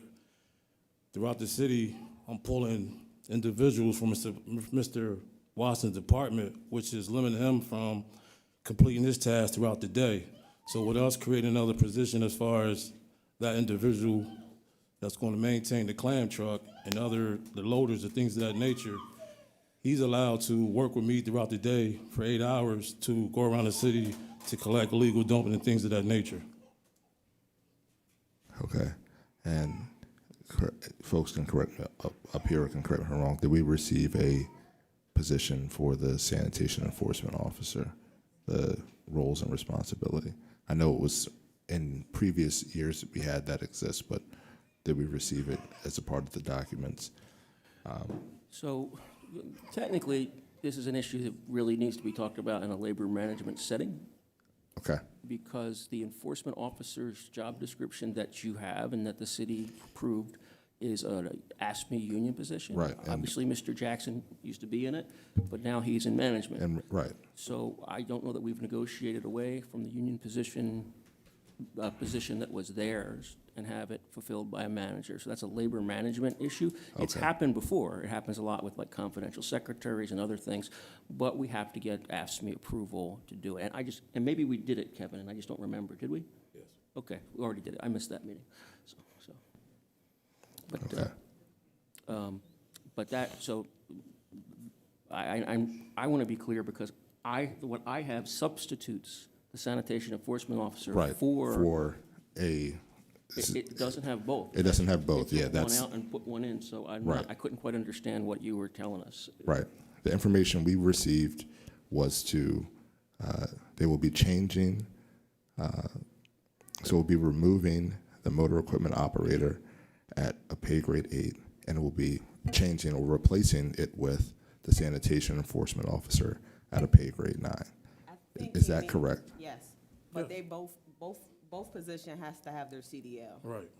Throughout the city, I'm pulling individuals from Mr. Watson's department, which is limiting him from completing his task throughout the day. So with us creating another position as far as that individual that's going to maintain the clam truck and the loaders and things of that nature, he's allowed to work with me throughout the day for 8 hours to go around the city to collect illegal dumping and things of that nature. Okay, and folks can correct me up here, can correct me if I'm wrong. Did we receive a position for the sanitation enforcement officer, the roles and responsibility? I know it was in previous years we had that exist, but did we receive it as a part of the documents? So technically, this is an issue that really needs to be talked about in a labor management setting, Okay, because the enforcement officer's job description that you have and that the city approved is an ASME union position. Right, and- Obviously, Mr. Jackson used to be in it, but now he's in management. and, right, So I don't know that we've negotiated away from the union position that was theirs and have it fulfilled by a manager. So that's a labor management issue. It's Okay. happened before. It happens a lot with like confidential secretaries and other things, but we have to get AFSCME approval to do it. And maybe we did it, Kevin, and I just don't remember. Did we? Yes. Okay, we already did it. I missed that meeting. But, okay. but that, so I want to be clear because what I have substitutes the sanitation enforcement officer Right, for a, it doesn't have both. it doesn't have both, They yeah, took that's, one out and put one in, so Right. I couldn't quite understand what you were telling us. right. The information we received was they will be changing, so we'll be removing the motor equipment operator at a pay grade 8, and we'll be changing or replacing it with the sanitation enforcement officer at a pay grade 9. I think Is he that means- correct? Yes, but they both position has to have their CDL. Right.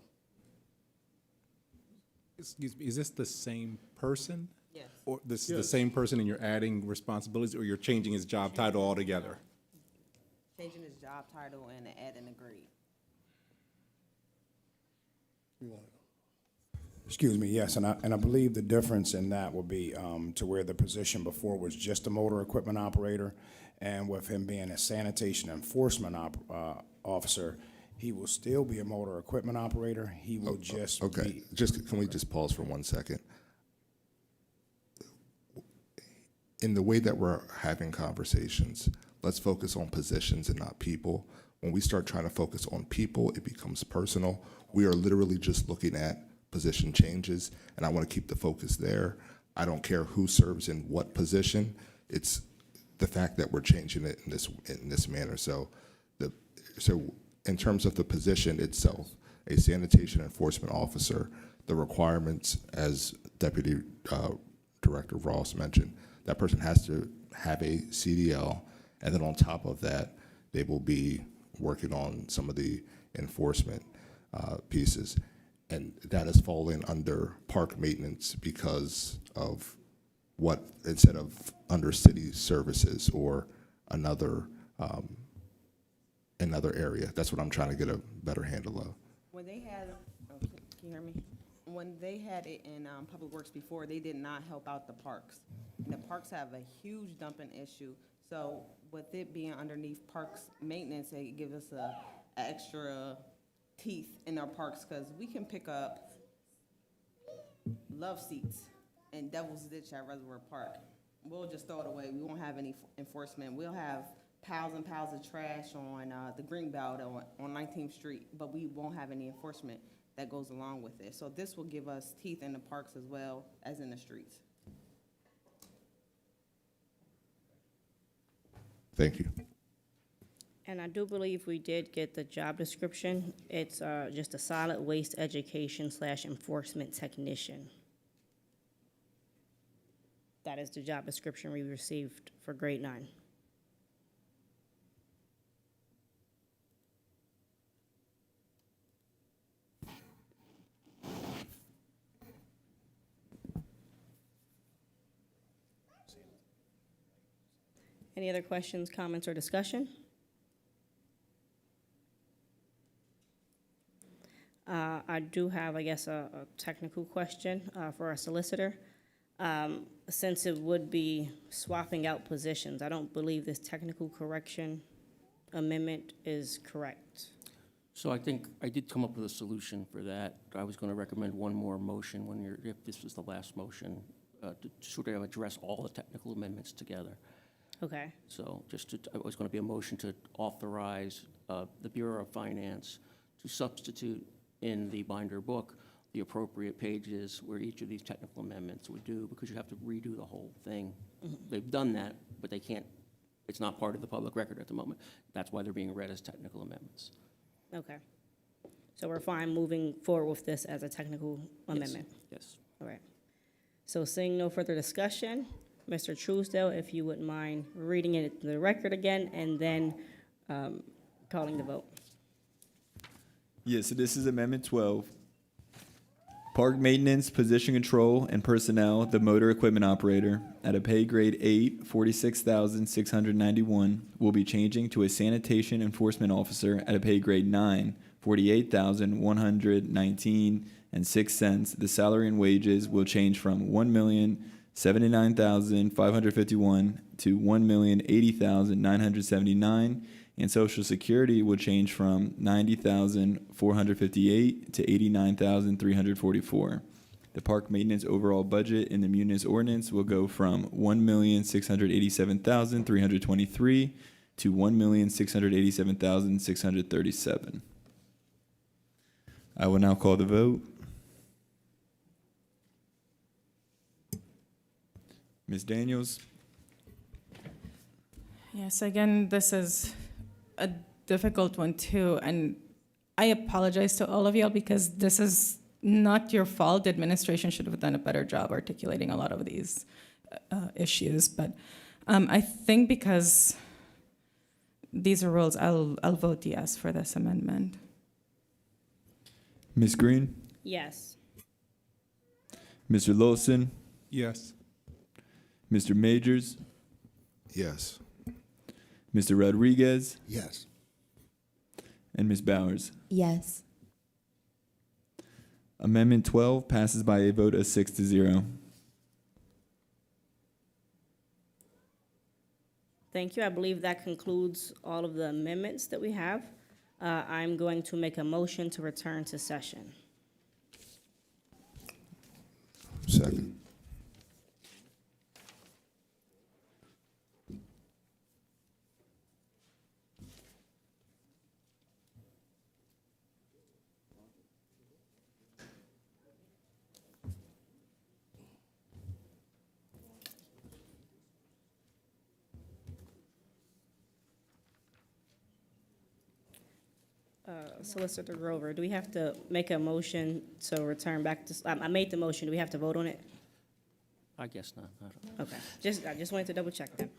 Excuse me, is this the same person? Yes. Or this is the Yes. same person and you're adding responsibilities, or you're changing his job title altogether? Changing his job title and adding a grade. Excuse me, yes, and I believe the difference in that will be to where the position before was just a motor equipment operator, and with him being a sanitation enforcement officer, he will still be a motor equipment operator. He will just Okay, be. can we just pause for 1 second? In the way that we're having conversations, let's focus on positions and not people. When we start trying to focus on people, it becomes personal. We are literally just looking at position changes, and I want to keep the focus there. I don't care who serves in what position. It's the fact that we're changing it in this manner. So in terms of the position itself, a sanitation enforcement officer, the requirements, as Deputy Director Ross mentioned, that person has to have a CDL, and then on top of that, they will be working on some of the enforcement pieces. And that is falling under park maintenance because of instead of under city services or another area. That's what I'm trying to get a better handle of. When they had, can you hear me? When they had it in Public Works before, they did not help out the parks. And the parks have a huge dumping issue. So with it being underneath parks maintenance, it gives us a extra teeth in our parks, because we can pick up love seats in Devil's Ditch at Reservoir Park. We'll just throw it away. We won't have any enforcement. We'll have piles and piles of trash on the Greenbelt on 19th Street, but we won't have any enforcement that goes along with it. So this will give us teeth in the parks as well as in the streets. Thank you. And I do believe we did get the job description. It's just a solid waste education / enforcement technician. That is the job description we received for grade 9. Any other questions, comments, or discussion? I do have, I guess, a technical question for our solicitor. Since it would be swapping out positions, I don't believe this technical correction amendment is correct. So I think I did come up with a solution for that. I was going to recommend one more motion if this was the last motion, to sort of address all the technical amendments together. Okay, So it was going to be a motion to authorize the Bureau of Finance to substitute in the binder book the appropriate pages where each of these technical amendments would do, because you have to redo the whole thing. They've done that, but they can't, it's not part of the public record at the moment. That's why they're being read as technical amendments. okay. So we're fine moving forward with this as a technical amendment? Yes. All right. So seeing no further discussion, Mr. Truesdale, if you wouldn't mind reading it into the record again and then calling the vote. Yes, so this is Amendment 12. Park maintenance, position control, and personnel, the motor equipment operator, at a pay grade 8, 46,691, will be changing to a sanitation enforcement officer at a pay grade 9, 48,119 and 6 cents. The salary and wages will change from 1,079,551 to 1,080,979, and Social Security will change from 90,458 to 89,344. The park maintenance overall budget in the munis ordinance will go from 1,687,323 to 1,687,637. I will now call the vote. Ms. Daniels? Yes, again, this is a difficult one too, and I apologize to all of y'all because this is not your fault. The administration should have done a better job articulating a lot of these issues, but I think because these are rules, I'll vote yes for this amendment. Ms. Green? Yes. Mr. Lawson? Yes. Mr. Majors? Yes. Mr. Rodriguez? Yes. And Ms. Bowers? Yes. Amendment 12 passes by a vote of 6-0. Thank you. I believe that concludes all of the amendments that we have. I'm going to make a motion to return to session. Second. Solicitor Grover, do we have to make a motion to return back to, I made the motion, do we have to vote on it? I guess not. I don't know. Okay, I just wanted to double check that.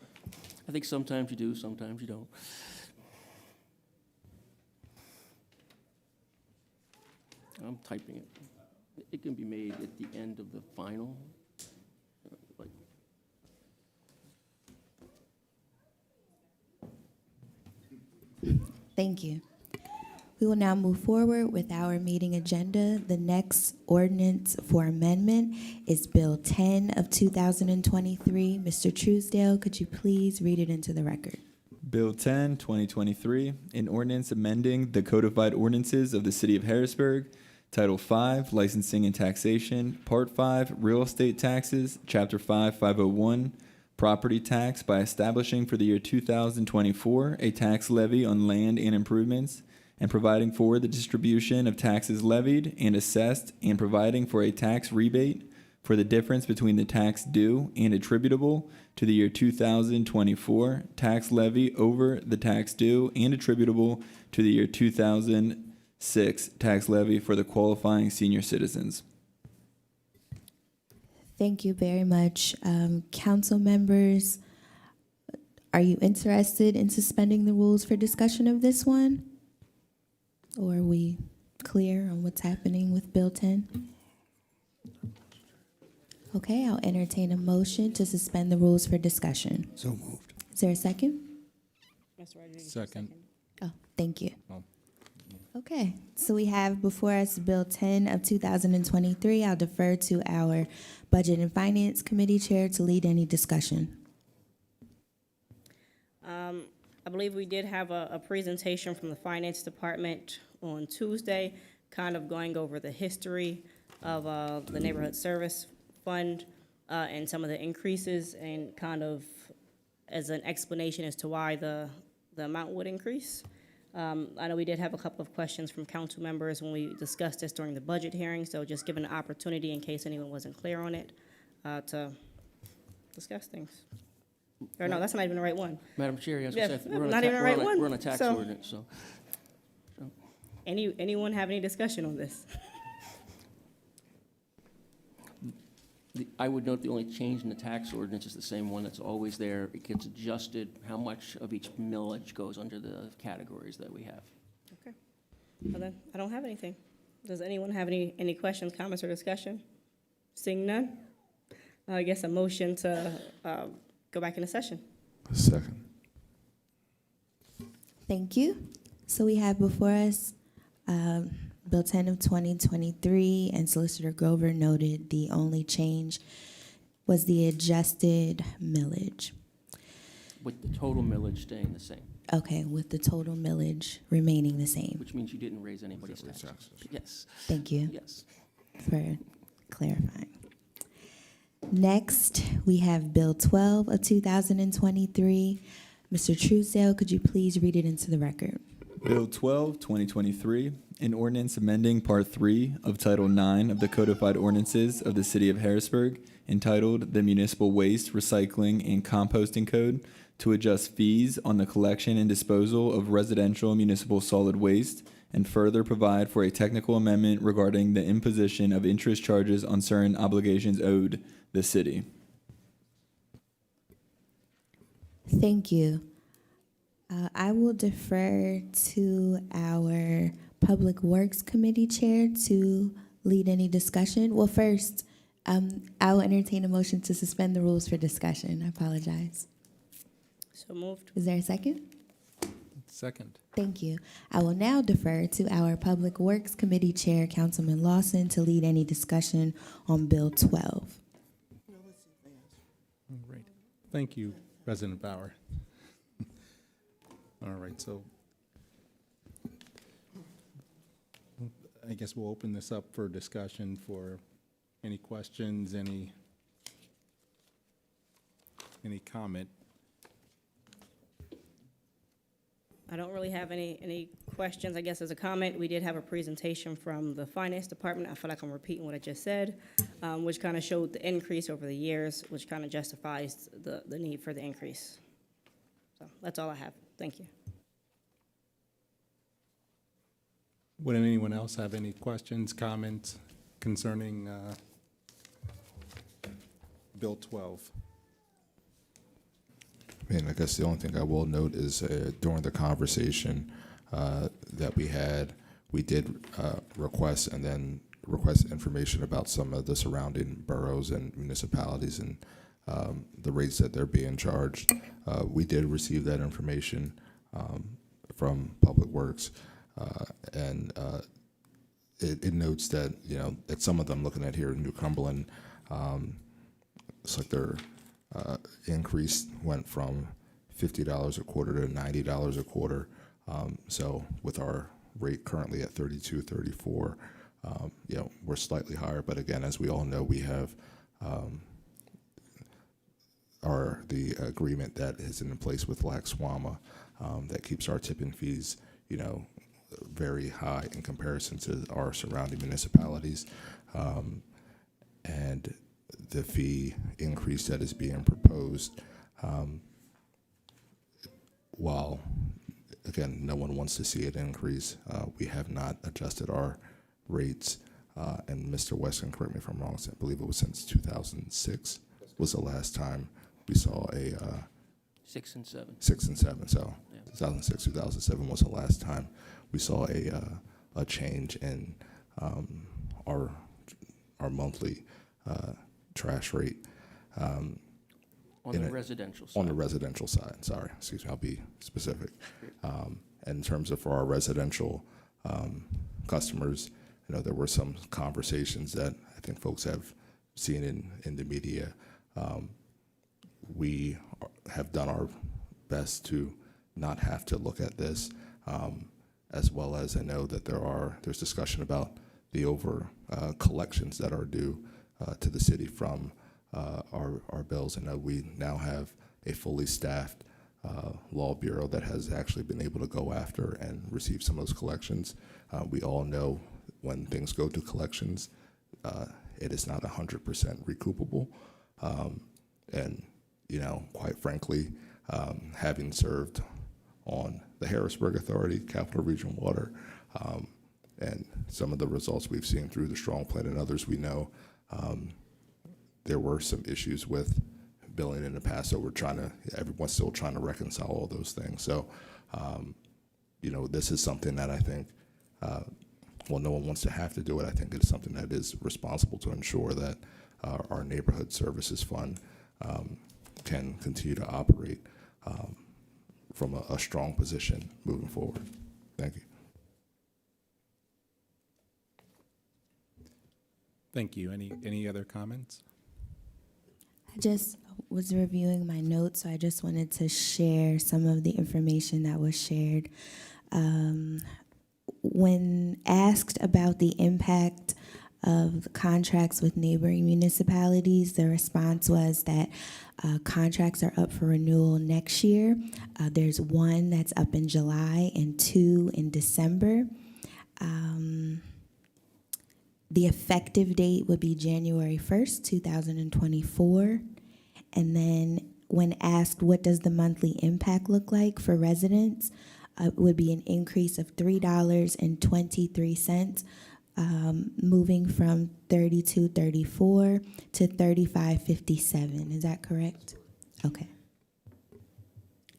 I think sometimes you do, sometimes you don't. I'm typing it. It can be made at the end of the final. Like, Thank you. We will now move forward with our meeting agenda. The next ordinance for amendment is Bill 10 of 2023. Mr. Truesdale, could you please read it into the record? Bill 10, 2023, an ordinance amending the codified ordinances of the City of Harrisburg, Title 5, Licensing and Taxation, Part 5, Real Estate Taxes, Chapter 5, 501, Property Tax, by establishing for the year 2024 a tax levy on land and improvements, and providing for the distribution of taxes levied and assessed, and providing for a tax rebate for the difference between the tax due and attributable to the year 2024 tax levy over the tax due and attributable to the year 2006 tax levy for the qualifying senior citizens. Thank you very much. Council members, are you interested in suspending the rules for discussion of this one? Or are we clear on what's happening with Bill 10? Okay, I'll entertain a motion to suspend the rules for discussion. So moved. Is there a second? Mr. Rodriguez, Second. Oh, thank you. Oh. Okay, so we have before us Bill 10 of 2023. I'll defer to our Budget and Finance Committee Chair to lead any discussion. I believe we did have a presentation from the Finance Department on Tuesday, kind of going over the history of the Neighborhood Service Fund and some of the increases, and kind of as an explanation as to why the amount would increase. I know we did have a couple of questions from council members when we discussed this during the budget hearing, so just given an opportunity in case anyone wasn't clear on it, to discuss things. Or no, that's not even the right one. Madam Chair, yes, Yeah, we're on a not ta- even the we're right on a- one. We're on a tax So- ordinance, so. Anyone have any discussion on this? I would note the only change in the tax ordinance is the same one that's always there. It gets adjusted, how much of each millage goes under the categories that we have. Okay. Well then, I don't have anything. Does anyone have any questions, comments, or discussion? Seeing none, I guess a motion to go back into session. Second. Thank you. So we have before us Bill 10 of 2023, and Solicitor Grover noted the only change was the adjusted millage. With the total millage staying the same, Okay, with the total millage remaining the same. which means you didn't raise anybody's taxes. Yes, Thank you yes. for clarifying. Next, we have Bill 12 of 2023. Mr. Truesdale, could you please read it into the record? Bill 12, 2023, an ordinance amending Part 3 of Title 9 of the Codified Ordinances of the City of Harrisburg, entitled the Municipal Waste, Recycling, and Composting Code, to adjust fees on the collection and disposal of residential municipal solid waste, and further provide for a technical amendment regarding the imposition of interest charges on certain obligations owed the city. Thank you. I will defer to our Public Works Committee Chair to lead any discussion. Well, first, I will entertain a motion to suspend the rules for discussion. I apologize. So moved. Is there a second? Second. Thank you. I will now defer to our Public Works Committee Chair, Councilman Lawson, to lead any discussion on Bill 12. All right. Thank you, President Bauer. All right, so I guess we'll open this up for discussion for any questions, any comment. I don't really have any questions. I guess as a comment, we did have a presentation from the Finance Department. I feel like I'm repeating what I just said, which kind of showed the increase over the years, which kind of justifies the need for the increase. So that's all I have. Thank you. Would anyone else have any questions, comments concerning Bill 12? I mean, I guess the only thing I will note is during the conversation that we had, we did request information about some of the surrounding boroughs and municipalities and the rates that they're being charged. We did receive that information from Public Works, and it notes that, you know, at some of them, looking at here in New Cumberland, it's like their increase went from $50 a quarter to $90 a quarter. So with our rate currently at 32, 34, you know, we're slightly higher. But again, as we all know, we have the agreement that is in place with Laxwama that keeps our tipping fees, you know, very high in comparison to our surrounding municipalities. And the fee increase that is being proposed, while, again, no one wants to see it increase, we have not adjusted our rates. And Mr. Weston, correct me if I'm wrong, I believe it was since 2006 was the last time we saw a 6 and 7. 6 and 7. So Yeah. 2006, 2007 was the last time we saw a change in our monthly trash rate. On the residential side. On the residential side, sorry, excuse me, I'll be specific. In terms of for our residential customers. You know, there were some conversations that I think folks have seen in the media. We have done our best to not have to look at this, as well as I know that there's discussion about the collections that are due to the city from our bills. And we now have a fully staffed law bureau that has actually been able to go after and receive some of those collections. We all know when things go to collections, it is not 100% recoupable. And, you know, quite frankly, having served on the Harrisburg Authority, Capital Regional Water, and some of the results we've seen through the Strong Plan and others we know, there were some issues with billing in the past, so everyone's still trying to reconcile all those things. So, you know, this is something that I think, well, no one wants to have to do it. I think it's something that is responsible to ensure that our neighborhood services fund can continue to operate from a strong position moving forward. Thank you. Thank you. Any other comments? I just was reviewing my notes, so I just wanted to share some of the information that was shared. When asked about the impact of contracts with neighboring municipalities, the response was that contracts are up for renewal next year. There's one that's up in July and 2 in December. The effective date would be January 1st, 2024. And then when asked what does the monthly impact look like for residents, it would be an increase of $3.23, moving from $32.34 to $35.57. Is that correct? Okay.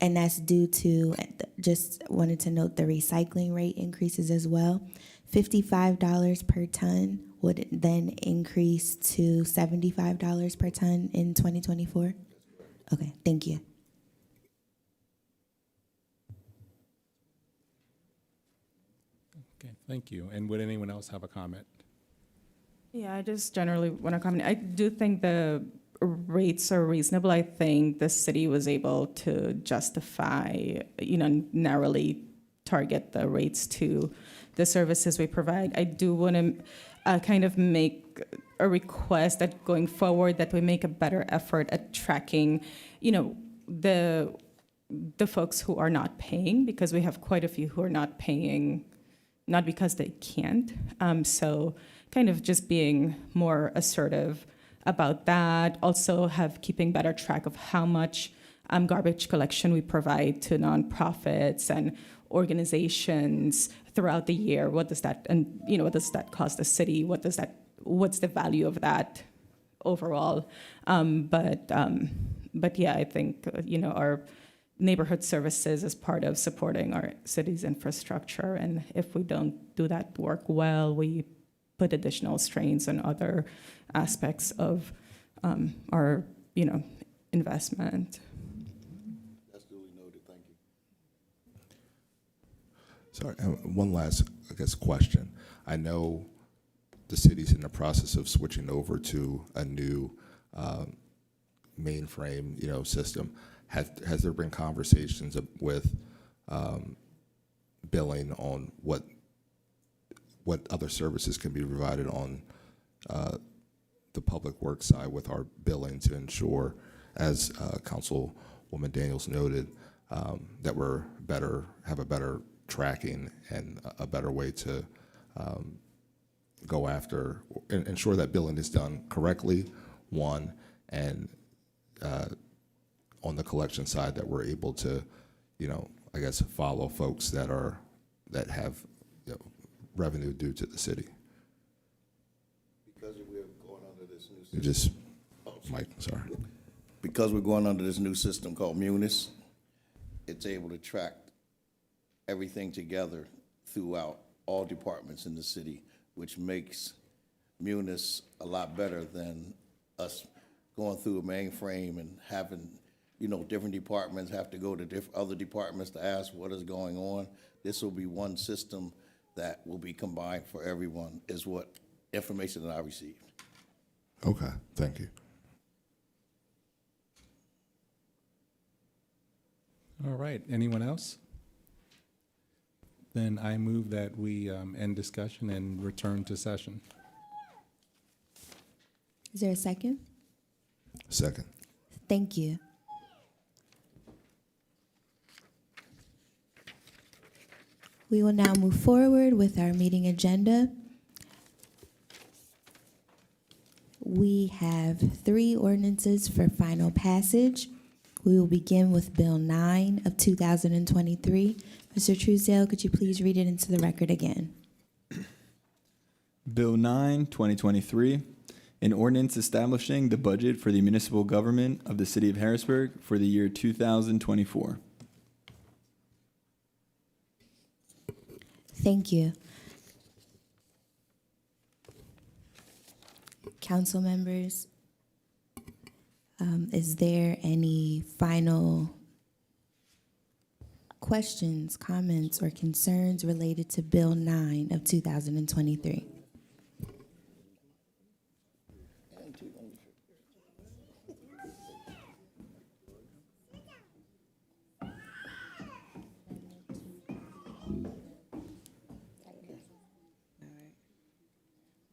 And that's due to, just wanted to note the recycling rate increases as well. $55 per ton would then increase to $75 per ton in 2024? Okay, thank you. Okay, thank you. And would anyone else have a comment? Yeah, I just generally want to comment. I do think the rates are reasonable. I think the city was able to justify, narrowly target the rates to the services we provide. I do want to kind of make a request that going forward that we make a better effort at tracking, the folks who are not paying, because we have quite a few who are not paying, not because they can't. So kind of just being more assertive about that. Also keeping better track of how much garbage collection we provide to nonprofits and organizations throughout the year. What does that cost the city? What's the value of that overall? But yeah, I think our neighborhood services is part of supporting our city's infrastructure, and if we don't do that work well, we put additional strains on other aspects of our investment. That's duly noted. Thank you. Sorry, one last, question. I know the city's in the process of switching over to a new mainframe, system. Has there been conversations with billing on what other services can be provided on the public works side with our billing to ensure, as Councilwoman Daniels noted, that we're have a better tracking and a better way to go after and ensure that billing is done correctly, one, and on the collection side that we're able to, follow folks that have revenue due to the city. Because we're going under this new system. Mike, sorry. Because we're going under this new system called Munis, it's able to track everything together throughout all departments in the city, which makes Munis a lot better than us going through a mainframe and having, different departments have to go to other departments to ask what is going on. This will be one system that will be combined for everyone is what information that I received. Okay, thank you. All right, anyone else? Then I move that we end discussion and return to session. Is there a second? Second. Thank you. We will now move forward with our meeting agenda. We have 3 ordinances for final passage. We will begin with Bill 9 of 2023. Mr. Truesdale, could you please read it into the record again? Bill 9, 2023, an ordinance establishing the budget for the municipal government of the city of Harrisburg for the year 2024. Thank you. Council members, is there any final questions, comments, or concerns related to Bill 9 of 2023?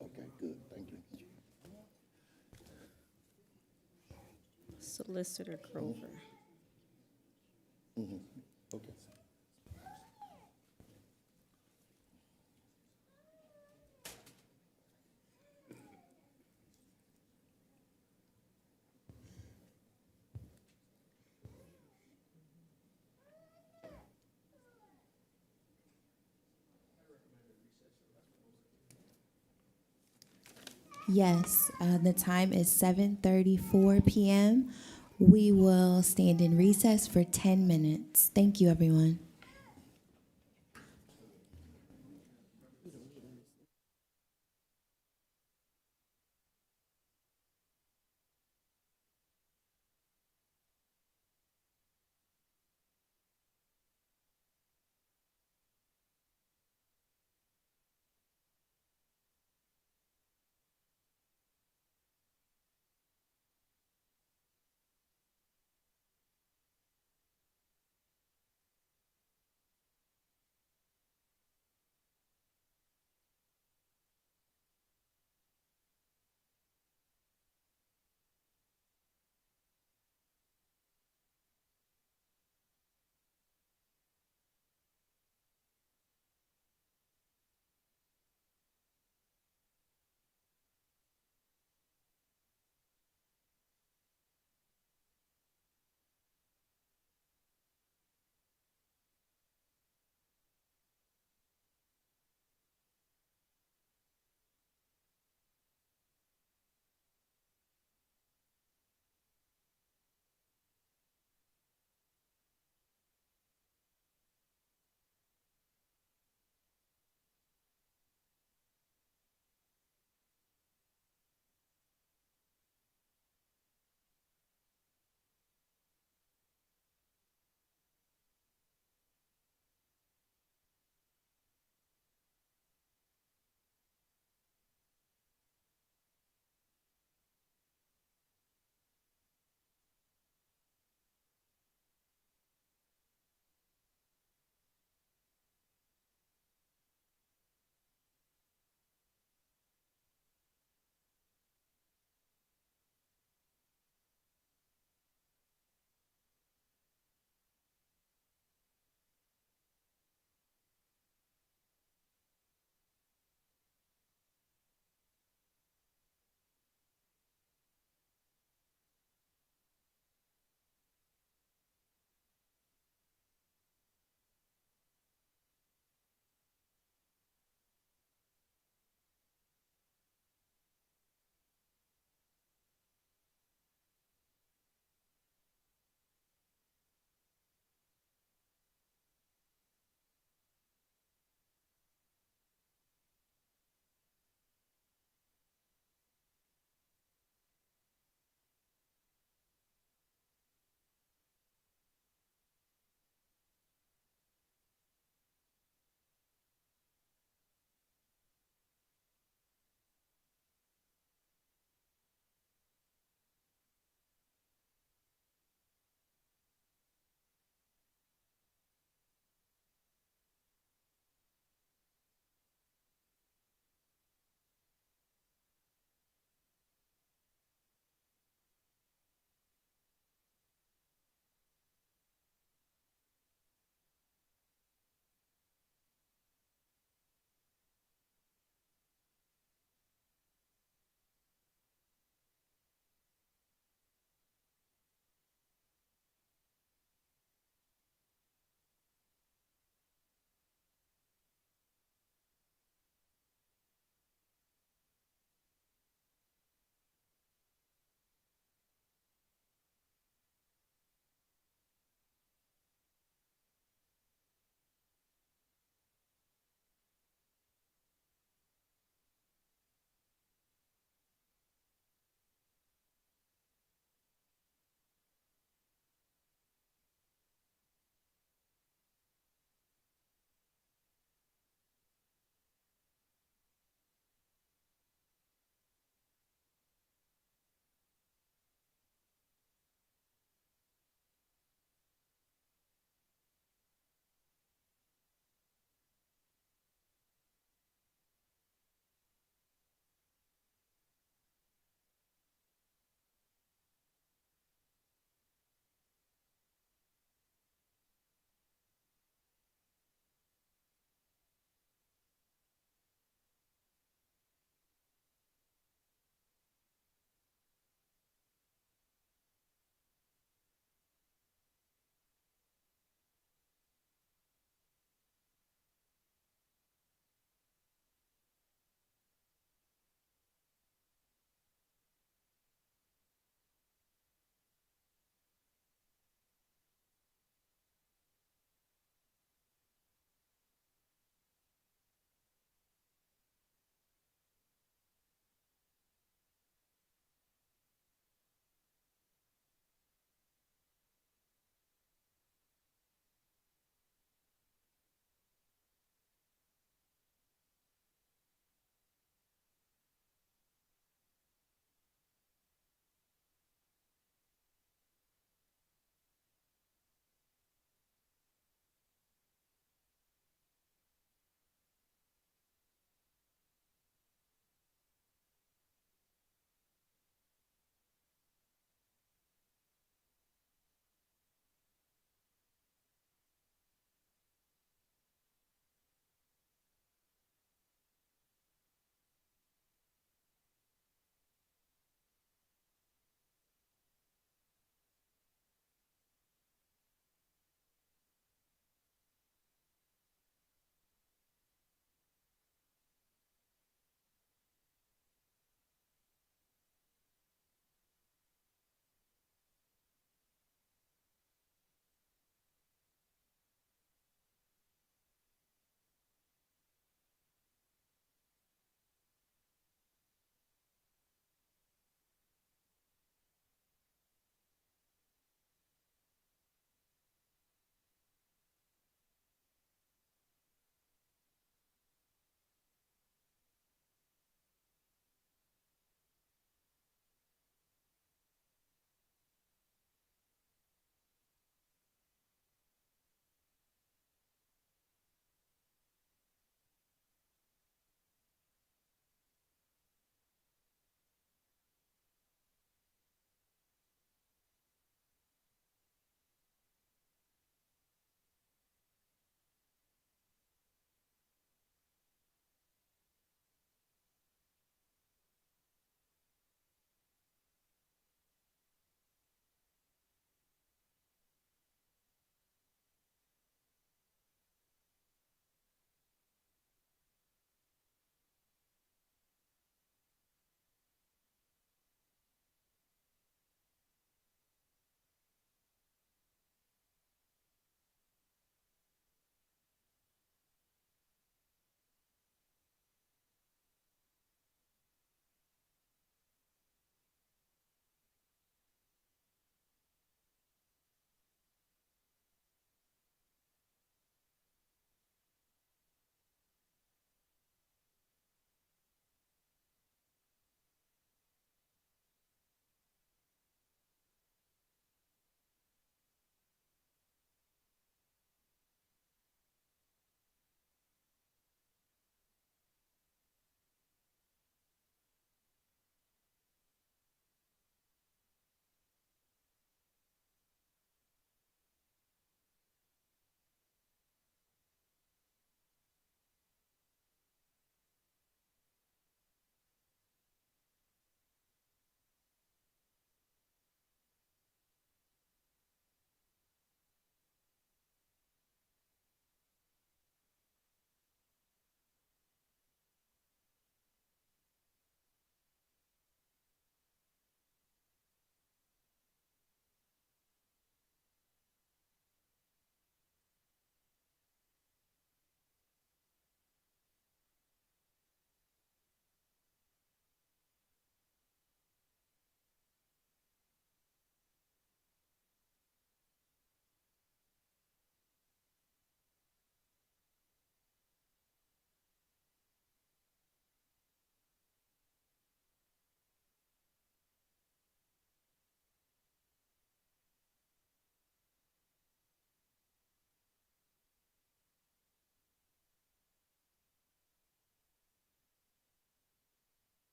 Okay, good, thank you. Solicitor Grover. Okay. Yes, the time is 7:34 p.m. We will stand in recess for 10 minutes. Thank you, everyone.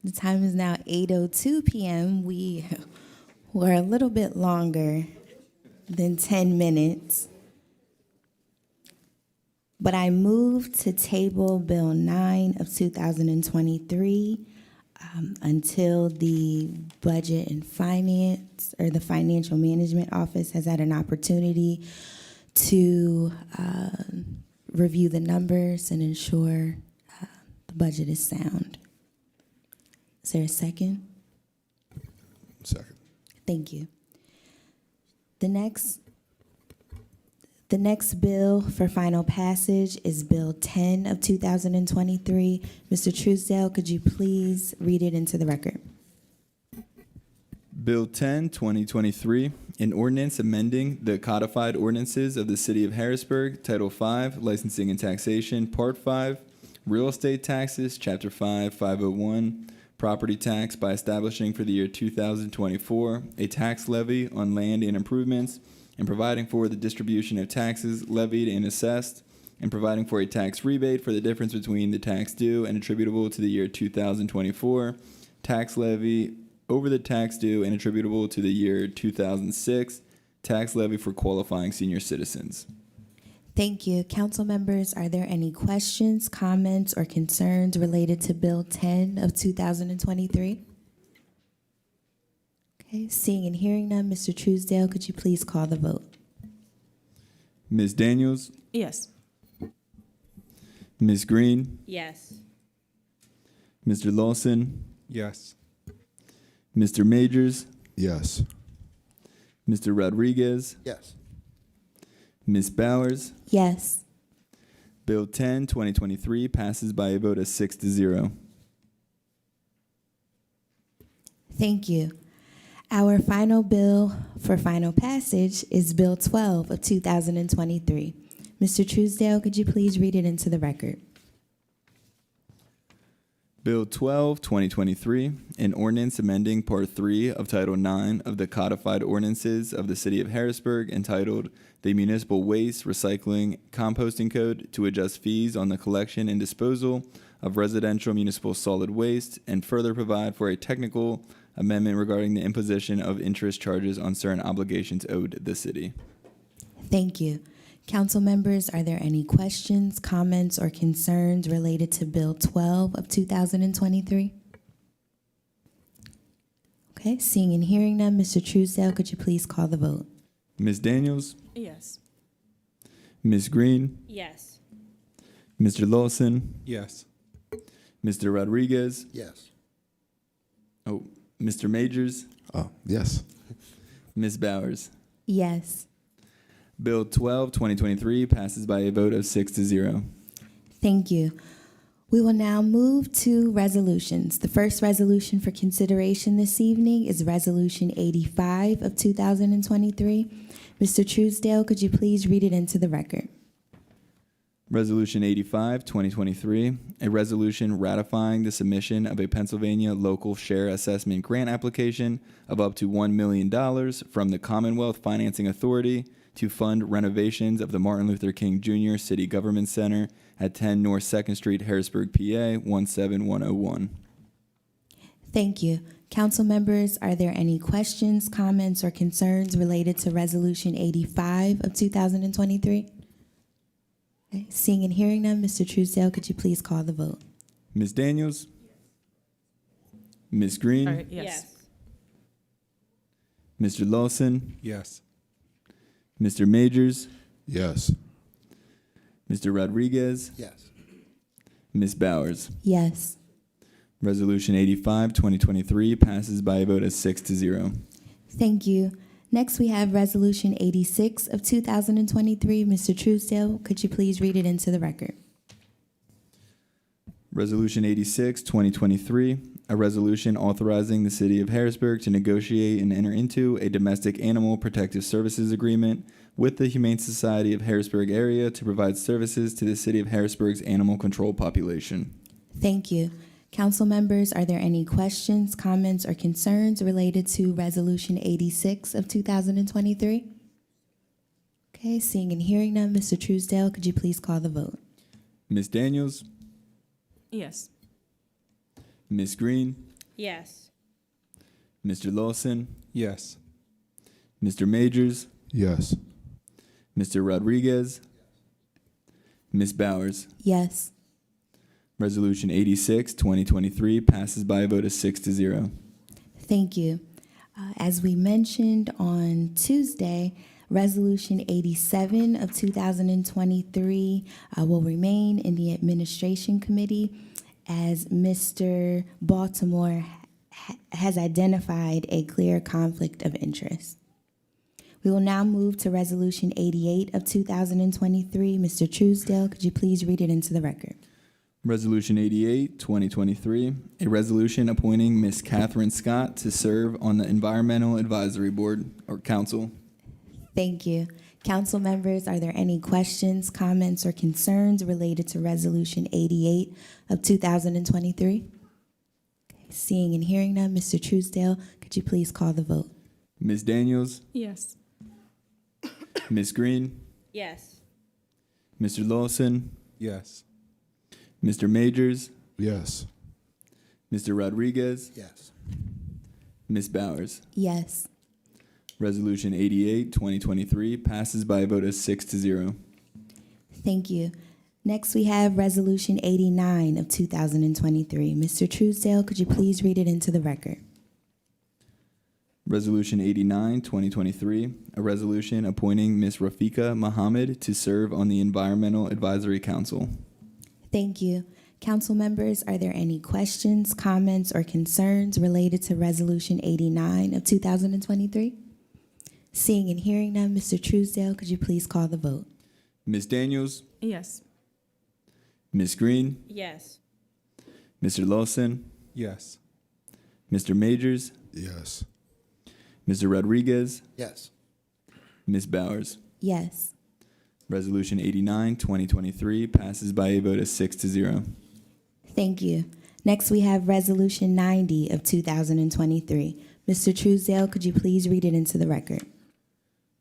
The time is now 8:02 p.m. We were a little bit longer than 10 minutes. But I moved to table Bill 9 of 2023 until the Budget and Finance, or the Financial Management Office has had an opportunity to review the numbers and ensure the budget is sound. Is there a second? Second. Thank you. The next bill for final passage is Bill 10 of 2023. Mr. Truesdale, could you please read it into the record? Bill 10, 2023, an ordinance amending the codified ordinances of the City of Harrisburg, Title 5, Licensing and Taxation, Part 5, Real Estate Taxes, Chapter 5, 501, Property Tax, by establishing for the year 2024 a tax levy on land and improvements, and providing for the distribution of taxes levied and assessed, and providing for a tax rebate for the difference between the tax due and attributable to the year 2024, tax levy over the tax due and attributable to the year 2006, tax levy for qualifying senior citizens. Thank you. Council members, are there any questions, comments, or concerns related to Bill 10 of 2023? Okay, seeing and hearing none, Mr. Truesdale, could you please call the vote? Ms. Daniels, Yes. Ms. Green, Yes. Mr. Lawson, Yes. Mr. Majors, Yes. Mr. Rodriguez, Yes. Ms. Bowers. Yes. Bill 10, 2023 passes by a vote of 6-0. Thank you. Our final bill for final passage is Bill 12 of 2023. Mr. Truesdale, could you please read it into the record? Bill 12, 2023, an ordinance amending Part 3 of Title 9 of the Codified Ordinances of the City of Harrisburg, entitled the Municipal Waste, Recycling, Composting Code, to adjust fees on the collection and disposal of residential municipal solid waste, and further provide for a technical amendment regarding the imposition of interest charges on certain obligations owed the city. Thank you. Council members, are there any questions, comments, or concerns related to Bill 12 of 2023? Okay, seeing and hearing none, Mr. Truesdale, could you please call the vote? Ms. Daniels, Yes. Ms. Green, Yes. Mr. Lawson, Yes. Mr. Rodriguez, Yes. Mr. Majors, Yes. Ms. Bowers. Yes. Bill 12, 2023 passes by a vote of 6-0. Thank you. We will now move to resolutions. The first resolution for consideration this evening is Resolution 85 of 2023. Mr. Truesdale, could you please read it into the record? Resolution 85, 2023, a resolution ratifying the submission of a Pennsylvania Local Share Assessment Grant application of up to $1 million from the Commonwealth Financing Authority to fund renovations of the Martin Luther King Jr. City Government Center at 10 North 2nd Street, Harrisburg, PA, 17101. Thank you. Council members, are there any questions, comments, or concerns related to Resolution 85 of 2023? Okay, seeing and hearing none, Mr. Truesdale, could you please call the vote? Ms. Daniels, Ms. Green, All right, yes. Mr. Lawson, Yes. Mr. Majors, Yes. Mr. Rodriguez, Yes. Ms. Bowers. Yes. Resolution 85, 2023 passes by a vote of 6-0. Thank you. Next, we have Resolution 86 of 2023. Mr. Truesdale, could you please read it into the record? Resolution 86, 2023, a resolution authorizing the City of Harrisburg to negotiate and enter into a domestic animal protective services agreement with the Humane Society of Harrisburg area to provide services to the City of Harrisburg's animal control population. Thank you. Council members, are there any questions, comments, or concerns related to Resolution 86 of 2023? Okay, seeing and hearing none, Mr. Truesdale, could you please call the vote? Ms. Daniels, Yes. Ms. Green, Yes. Mr. Lawson, Yes. Mr. Majors, Yes. Mr. Rodriguez, Ms. Bowers. Yes. Resolution 86, 2023 passes by a vote of 6-0. Thank you. As we mentioned on Tuesday, Resolution 87 of 2023 will remain in the Administration Committee as Mr. Baltimore has identified a clear conflict of interest. We will now move to Resolution 88 of 2023. Mr. Truesdale, could you please read it into the record? Resolution 88, 2023, a resolution appointing Ms. Catherine Scott to serve on the Environmental Advisory Board or Council. Thank you. Council members, are there any questions, comments, or concerns related to Resolution 88 of 2023? Okay, seeing and hearing none, Mr. Truesdale, could you please call the vote? Ms. Daniels, Yes. Ms. Green, Yes. Mr. Lawson, Yes. Mr. Majors, Yes. Mr. Rodriguez, Yes. Ms. Bowers. Yes. Resolution 88, 2023 passes by a vote of 6-0. Thank you. Next, we have Resolution 89 of 2023. Mr. Truesdale, could you please read it into the record? Resolution 89, 2023, a resolution appointing Ms. Rafika Muhammad to serve on the Environmental Advisory Council. Thank you. Council members, are there any questions, comments, or concerns related to Resolution 89 of 2023? Seeing and hearing none, Mr. Truesdale, could you please call the vote? Ms. Daniels, Yes. Ms. Green, Yes. Mr. Lawson, Yes. Mr. Majors, Yes. Mr. Rodriguez, Yes. Ms. Bowers. Yes. Resolution 89, 2023 passes by a vote of 6-0. Thank you. Next, we have Resolution 90 of 2023. Mr. Truesdale, could you please read it into the record?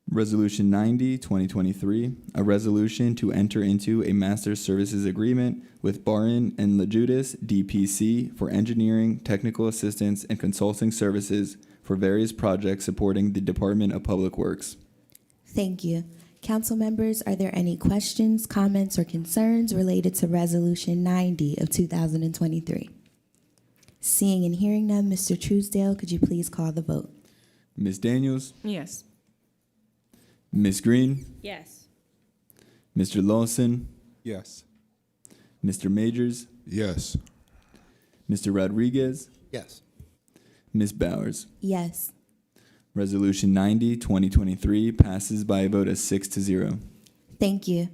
Resolution 90, 2023, a resolution to enter into a master services agreement with Barin and LaJudas DPC for engineering, technical assistance, and consulting services for various projects supporting the Department of Public Works. Thank you. Council members, are there any questions, comments, or concerns related to Resolution 90 of 2023? Seeing and hearing none, Mr. Truesdale, could you please call the vote? Ms. Daniels, Yes. Ms. Green, Yes. Mr. Lawson, Yes. Mr. Majors, Yes. Mr. Rodriguez, Yes. Ms. Bowers. Yes. Resolution 90, 2023 passes by a vote of 6-0. Thank you.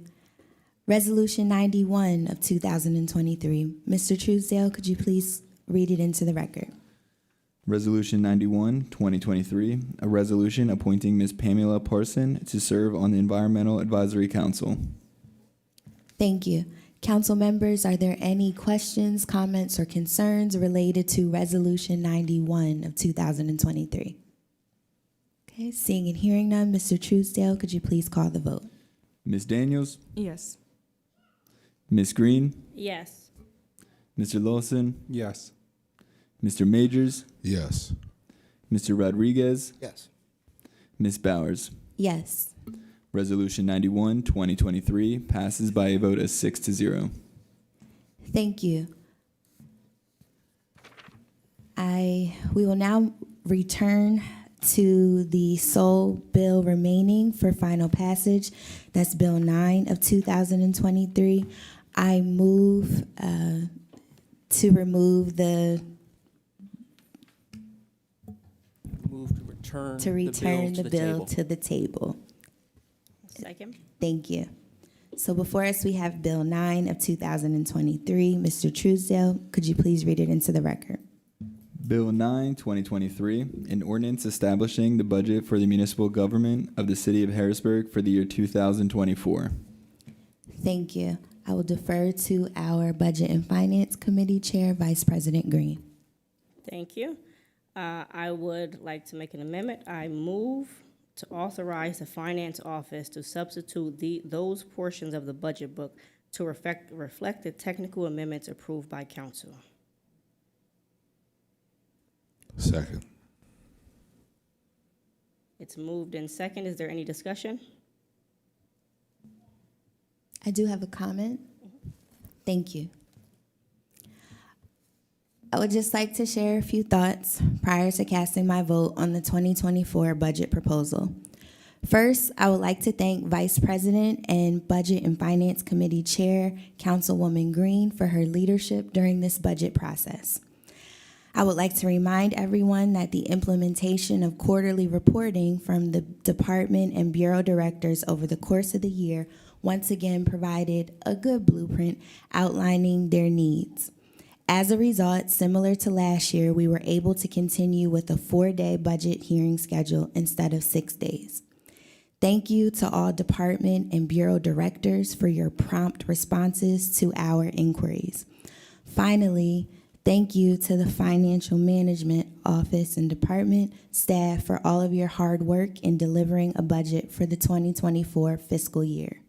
Resolution 91 of 2023. Mr. Truesdale, could you please read it into the record? Resolution 91, 2023, a resolution appointing Ms. Pamela Parson to serve on the Environmental Advisory Council. Thank you. Council members, are there any questions, comments, or concerns related to Resolution 91 of 2023? Okay, seeing and hearing none, Mr. Truesdale, could you please call the vote? Ms. Daniels, Yes. Ms. Green, Yes. Mr. Lawson, Yes. Mr. Majors, Yes. Mr. Rodriguez, Yes. Ms. Bowers. Yes. Resolution 91, 2023 passes by a vote of 6-0. Thank you. We will now return to the sole bill remaining for final passage. That's Bill 9 of 2023. I move to remove the, Move to return to return the bill table. to the table. Second. Thank you. So before us, we have Bill 9 of 2023. Mr. Truesdale, could you please read it into the record? Bill 9, 2023, an ordinance establishing the budget for the municipal government of the city of Harrisburg for the year 2024. Thank you. I will defer to our Budget and Finance Committee Chair, Vice President Green. Thank you. I would like to make an amendment. I move to authorize the Finance Office to substitute those portions of the budget book to reflect the technical amendments approved by council. Second. It's moved in second. Is there any discussion? I do have a comment. Thank you. I would just like to share a few thoughts prior to casting my vote on the 2024 budget proposal. First, I would like to thank Vice President and Budget and Finance Committee Chair, Councilwoman Green, for her leadership during this budget process. I would like to remind everyone that the implementation of quarterly reporting from the department and bureau directors over the course of the year once again provided a good blueprint outlining their needs. As a result, similar to last year, we were able to continue with a 4-day budget hearing schedule instead of 6 days. Thank you to all department and bureau directors for your prompt responses to our inquiries. Finally, thank you to the Financial Management Office and Department staff for all of your hard work in delivering a budget for the 2024 fiscal year.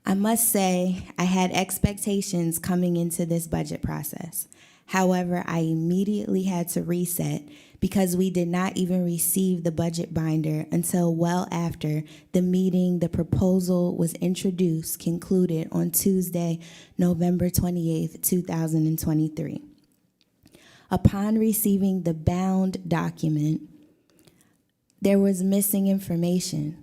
I must say, I had expectations coming into this budget process. However, I immediately had to reset because we did not even receive the budget binder until well after the meeting the proposal was introduced concluded on Tuesday, November 28th, 2023. Upon receiving the bound document, there was missing information.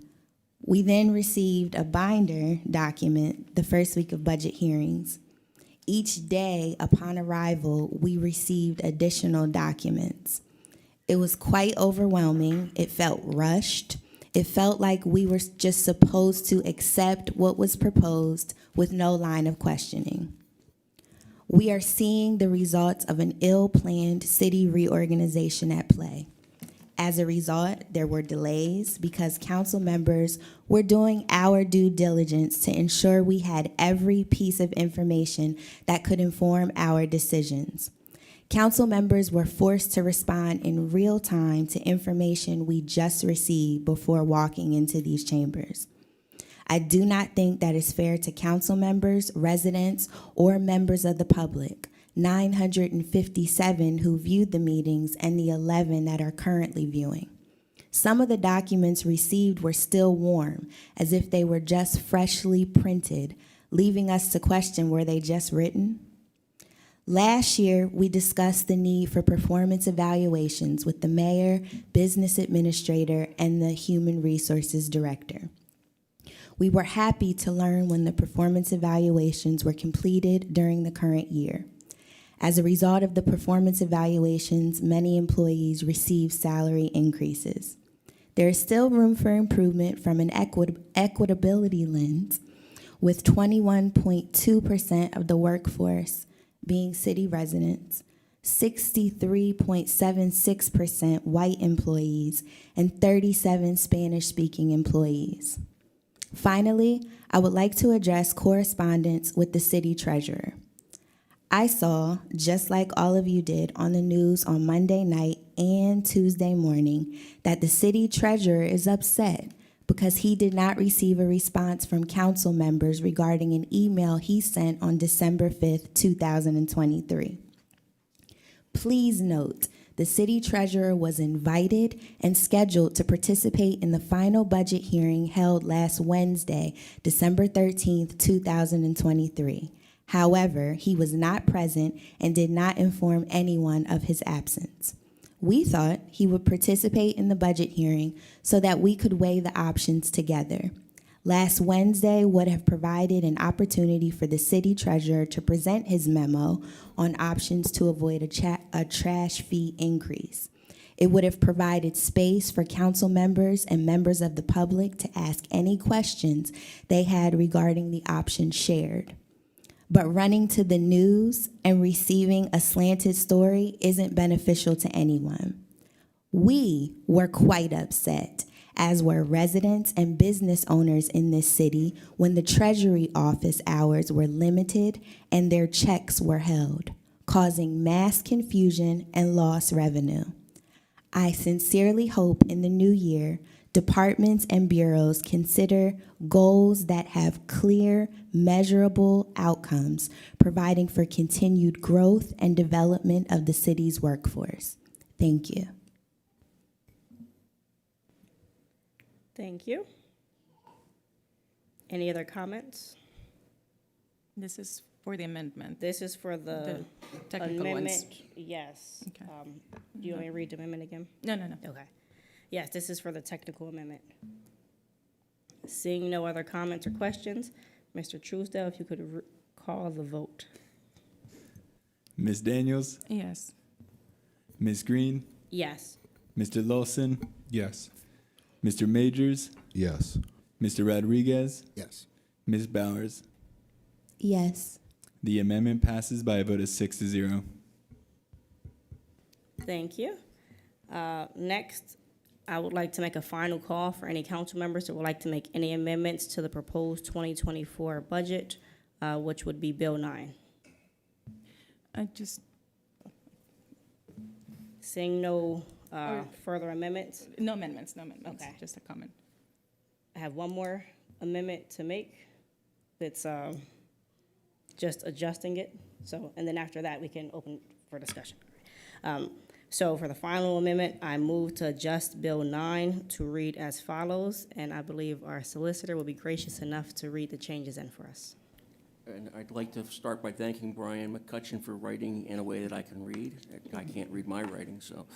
We then received a binder document the first week of budget hearings. Each day upon arrival, we received additional documents. It was quite overwhelming. It felt rushed. It felt like we were just supposed to accept what was proposed with no line of questioning. We are seeing the results of an ill-planned city reorganization at play. As a result, there were delays because council members were doing our due diligence to ensure we had every piece of information that could inform our decisions. Council members were forced to respond in real time to information we just received before walking into these chambers. I do not think that is fair to council members, residents, or members of the public. 957 who viewed the meetings and the 11 that are currently viewing. Some of the documents received were still warm, as if they were just freshly printed, leaving us to question, were they just written? Last year, we discussed the need for performance evaluations with the mayor, business administrator, and the human resources director. We were happy to learn when the performance evaluations were completed during the current year. As a result of the performance evaluations, many employees received salary increases. There is still room for improvement from an equitability lens, with 21.2% of the workforce being city residents, 63.76% white employees, and 37 Spanish-speaking employees. Finally, I would like to address correspondence with the city treasurer. I saw, just like all of you did on the news on Monday night and Tuesday morning, that the city treasurer is upset because he did not receive a response from council members regarding an email he sent on December 5th, 2023. Please note, the city treasurer was invited and scheduled to participate in the final budget hearing held last Wednesday, December 13th, 2023. However, he was not present and did not inform anyone of his absence. We thought he would participate in the budget hearing so that we could weigh the options together. Last Wednesday would have provided an opportunity for the city treasurer to present his memo on options to avoid a trash fee increase. It would have provided space for council members and members of the public to ask any questions they had regarding the options shared. But running to the news and receiving a slanted story isn't beneficial to anyone. We were quite upset, as were residents and business owners in this city, when the Treasury office hours were limited and their checks were held, causing mass confusion and lost revenue. I sincerely hope in the new year, departments and bureaus consider goals that have clear, measurable outcomes, providing for continued growth and development of the city's workforce. Thank you. Thank you. Any other comments? This is for the amendment. This is for the The technical amendment. ones. Yes. Okay. Do you want me to read the amendment again? No, no, no. Okay. Yes, this is for the technical amendment. Seeing no other comments or questions, Mr. Truesdale, if you could call the vote. Ms. Daniels, Yes. Ms. Green, Yes. Mr. Lawson, Yes. Mr. Majors, Yes. Mr. Rodriguez, Yes. Ms. Bowers. Yes. The amendment passes by a vote of 6-0. Thank you. Next, I would like to make a final call for any council members that would like to make any amendments to the proposed 2024 budget, which would be Bill 9. I just, Seeing no further amendments, no amendments, no amendments, Okay. just a comment. I have one more amendment to make. That's just adjusting it. So, and then after that, we can open for discussion. So for the final amendment, I move to adjust Bill 9 to read as follows, and I believe our solicitor will be gracious enough to read the changes in for us. And I'd like to start by thanking Brian McCutcheon for writing in a way that I can read. I can't read my writing, so.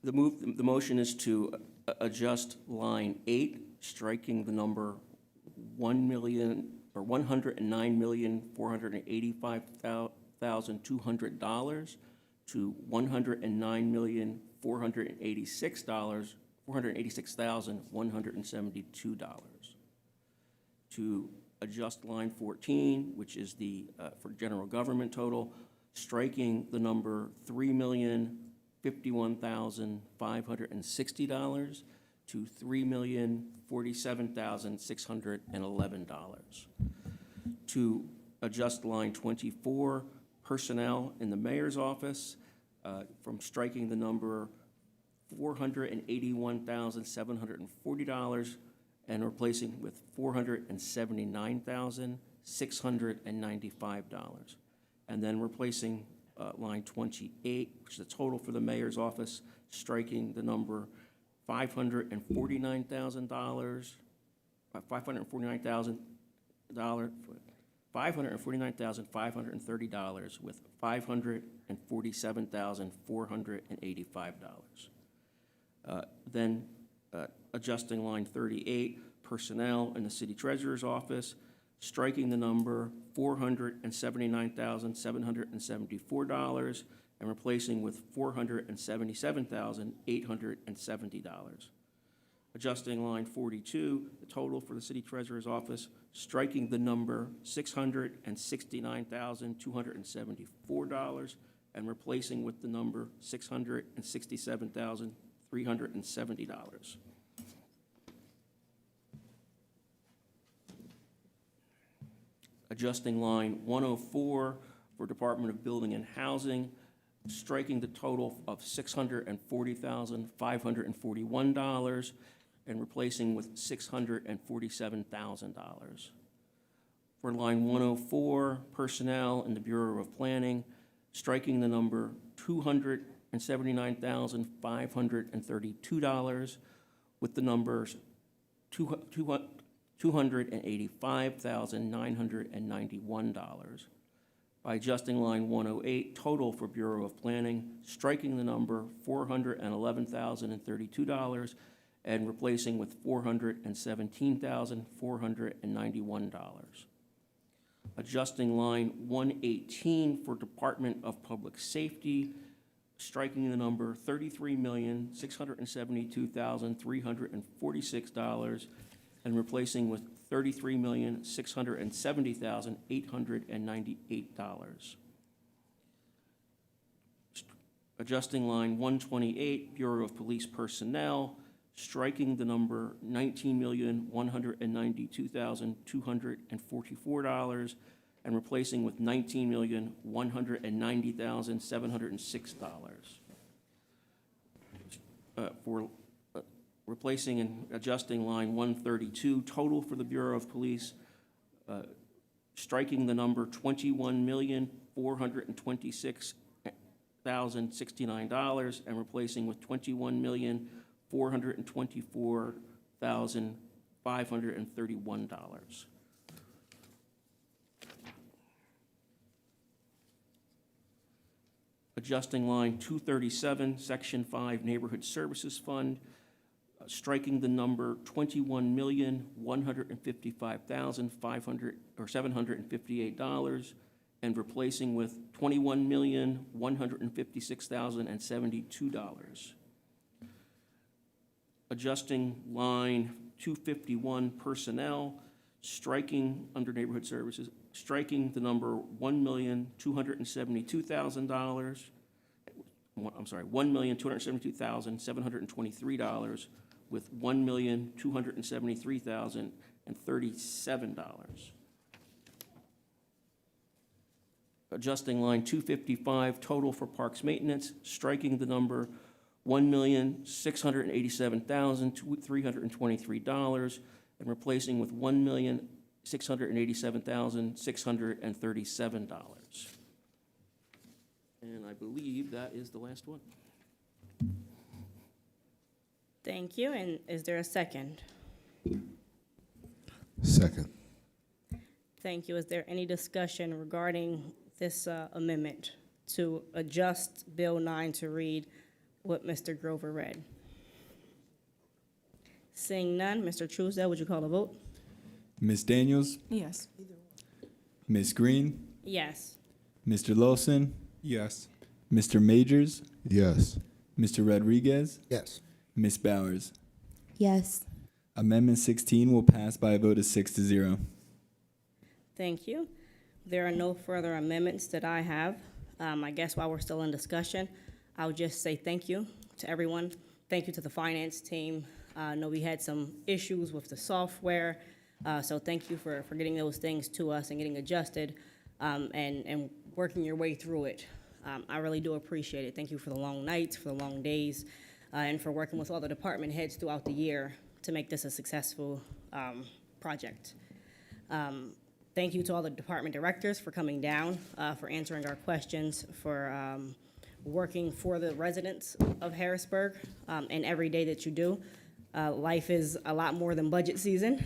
The motion is to adjust line 8, striking the number 109,485,200 to $109,486,172. To adjust line 14, which is the, for general government total, striking the number $3,051,560 to $3,047,611. To adjust line 24, personnel in the mayor's office, from striking the number $481,740 and replacing with $479,695. And then replacing line 28, which is the total for the mayor's office, striking the number $549,000 with $547,485. Then adjusting line 38, personnel in the city treasurer's office, striking the number $479,774 and replacing with $477,870. Adjusting line 42, the total for the city treasurer's office, striking the number $669,274 and replacing with the number $667,370. Adjusting line 104 for Department of Building and Housing, striking the total of $640,541 and replacing with $647,000. For line 104, personnel in the Bureau of Planning, striking the number $279,532 with the numbers $285,991. By adjusting line 108, total for Bureau of Planning, striking the number $411,032 and replacing with $417,491. Adjusting line 118 for Department of Public Safety, striking the number $33,672,346 and replacing with $33,670,898. Adjusting line 128, Bureau of Police Personnel, striking the number $19,192,244 and replacing with $19,190,706. For replacing and adjusting line 132, total for the Bureau of Police, striking the number $21,426,069 and replacing with $21,424,531. Adjusting line 237, Section 5, Neighborhood Services Fund, striking the number $21,155,758 and replacing with $21,156,072. Adjusting line 251, Personnel, striking under Neighborhood Services, striking the number $1,272,000. I'm sorry, $1,272,723 with $1,273,037. Adjusting line 255, total for parks maintenance, striking the number $1,687,323 and replacing with $1,687,637. And I believe that is the last one. Thank you, and is there a second? Second. Thank you. Is there any discussion regarding this amendment to adjust Bill 9 to read what Mr. Grover read? Seeing none, Mr. Truesdale, would you call a vote? Ms. Daniels, Yes. Ms. Green, Yes. Mr. Lawson, Yes. Mr. Majors, Yes. Mr. Rodriguez, Yes. Ms. Bowers. Yes. Amendment 16 will pass by a vote of 6-0. Thank you. There are no further amendments that I have. I guess while we're still in discussion, I'll just say thank you to everyone. Thank you to the finance team. I know we had some issues with the software, so thank you for getting those things to us and getting adjusted and working your way through it. I really do appreciate it. Thank you for the long nights, for the long days, and for working with all the department heads throughout the year to make this a successful project. Thank you to all the department directors for coming down, for answering our questions, for working for the residents of Harrisburg, and every day that you do. Life is a lot more than budget season,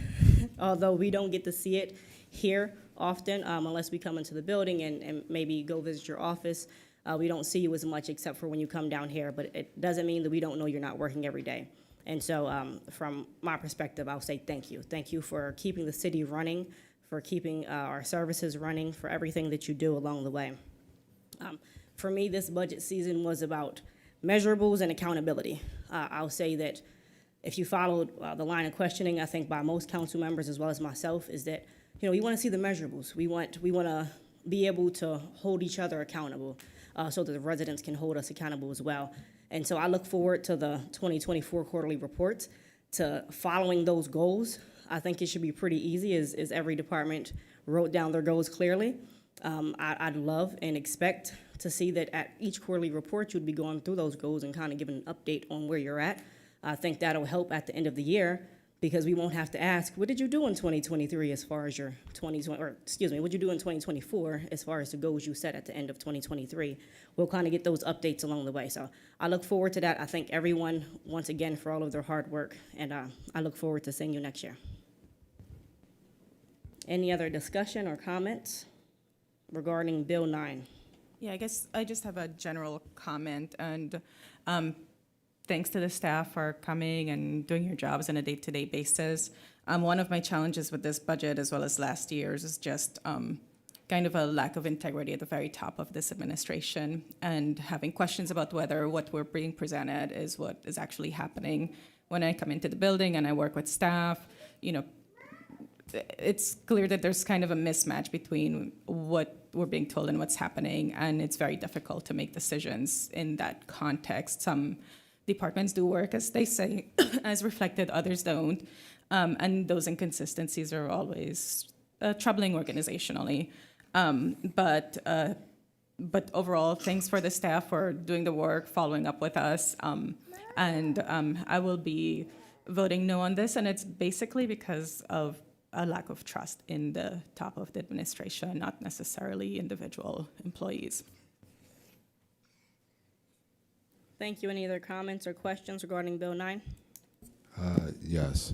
although we don't get to see it here often unless we come into the building and maybe go visit your office. We don't see you as much except for when you come down here, but it doesn't mean that we don't know you're not working every day. And so from my perspective, I'll say thank you. Thank you for keeping the city running, for keeping our services running, for everything that you do along the way. For me, this budget season was about measurables and accountability. I'll say that if you followed the line of questioning, I think by most council members as well as myself, is that, you know, we want to see the measurables. We want to be able to hold each other accountable so that the residents can hold us accountable as well. And so I look forward to the 2024 quarterly reports, to following those goals. I think it should be pretty easy as every department wrote down their goals clearly. I'd love and expect to see that at each quarterly report, you'd be going through those goals and kind of giving an update on where you're at. I think that'll help at the end of the year because we won't have to ask, what did you do in 2023 as far as your 2020, or excuse me, what did you do in 2024 as far as the goals you set at the end of 2023? We'll kind of get those updates along the way. So I look forward to that. I thank everyone once again for all of their hard work, and I look forward to seeing you next year. Any other discussion or comments regarding Bill 9? Yeah, I guess I just have a general comment, and thanks to the staff for coming and doing your jobs on a day-to-day basis. One of my challenges with this budget, as well as last year's, is just kind of a lack of integrity at the very top of this administration, and having questions about whether what we're being presented is what is actually happening. When I come into the building and I work with staff, you know, it's clear that there's kind of a mismatch between what we're being told and what's happening, and it's very difficult to make decisions in that context. Some departments do work as they say, as reflected, others don't, and those inconsistencies are always troubling organizationally. But overall, thanks for the staff for doing the work, following up with us, and I will be voting no on this, and it's basically because of a lack of trust in the top of the administration, not necessarily individual employees. Thank you. Any other comments or questions regarding Bill 9? Yes.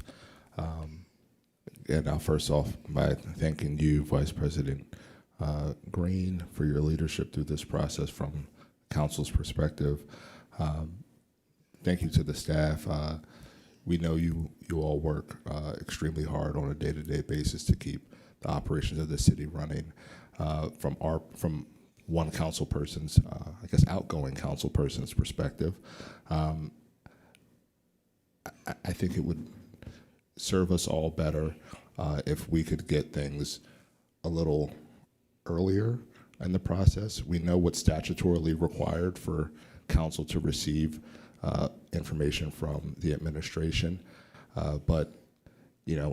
And I'll first off by thanking you, Vice President Green, for your leadership through this process from council's perspective. Thank you to the staff. We know you all work extremely hard on a day-to-day basis to keep the operations of the city running. From one council person's, I guess, outgoing council person's perspective, I think it would serve us all better if we could get things a little earlier in the process. We know what's statutorily required for council to receive information from the administration, but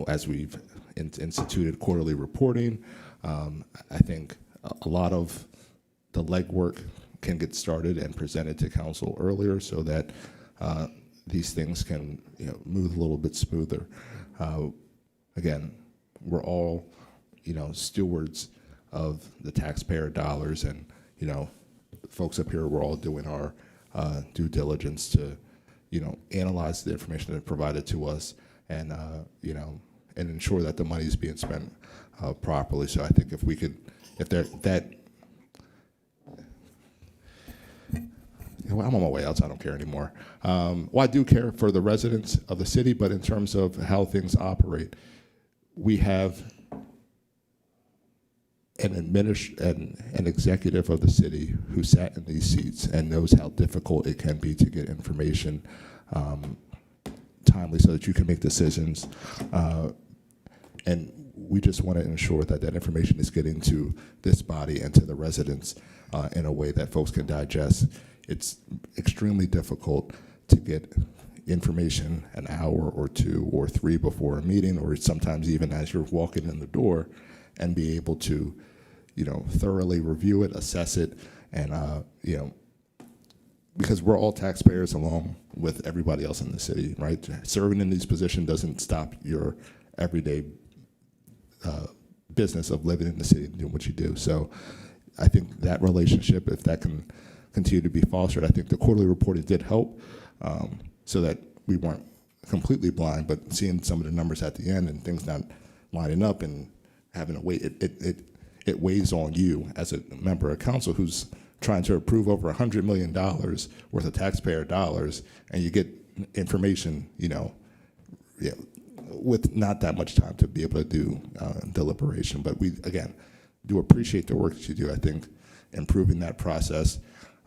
as we've instituted quarterly reporting, I think a lot of the legwork can get started and presented to council earlier so that these things can move a little bit smoother. Again, we're all stewards of the taxpayer dollars, and folks up here, we're all doing our due diligence to analyze the information that's provided to us, and and ensure that the money is being spent properly. So I think if we could, I'm on my way out, so I don't care anymore. Well, I do care for the residents of the city, but in terms of how things operate, we have an executive of the city who sat in these seats and knows how difficult it can be to get information timely so that you can make decisions. And we just want to ensure that that information is getting to this body and to the residents in a way that folks can digest. It's extremely difficult to get information an hour or 2 or 3 before a meeting, or sometimes even as you're walking in the door, and be able to, thoroughly review it, assess it, and, because we're all taxpayers along with everybody else in the city, right? Serving in these positions doesn't stop your everyday business of living in the city and doing what you do. So I think that relationship, if that can continue to be fostered, I think the quarterly reporting did help, so that we weren't completely blind, but seeing some of the numbers at the end and things not lining up and having to wait, it weighs on you as a member of council who's trying to approve over $100 million worth of taxpayer dollars, and you get information, with not that much time to be able to do deliberation. But we, again, do appreciate the work that you do. I think improving that process,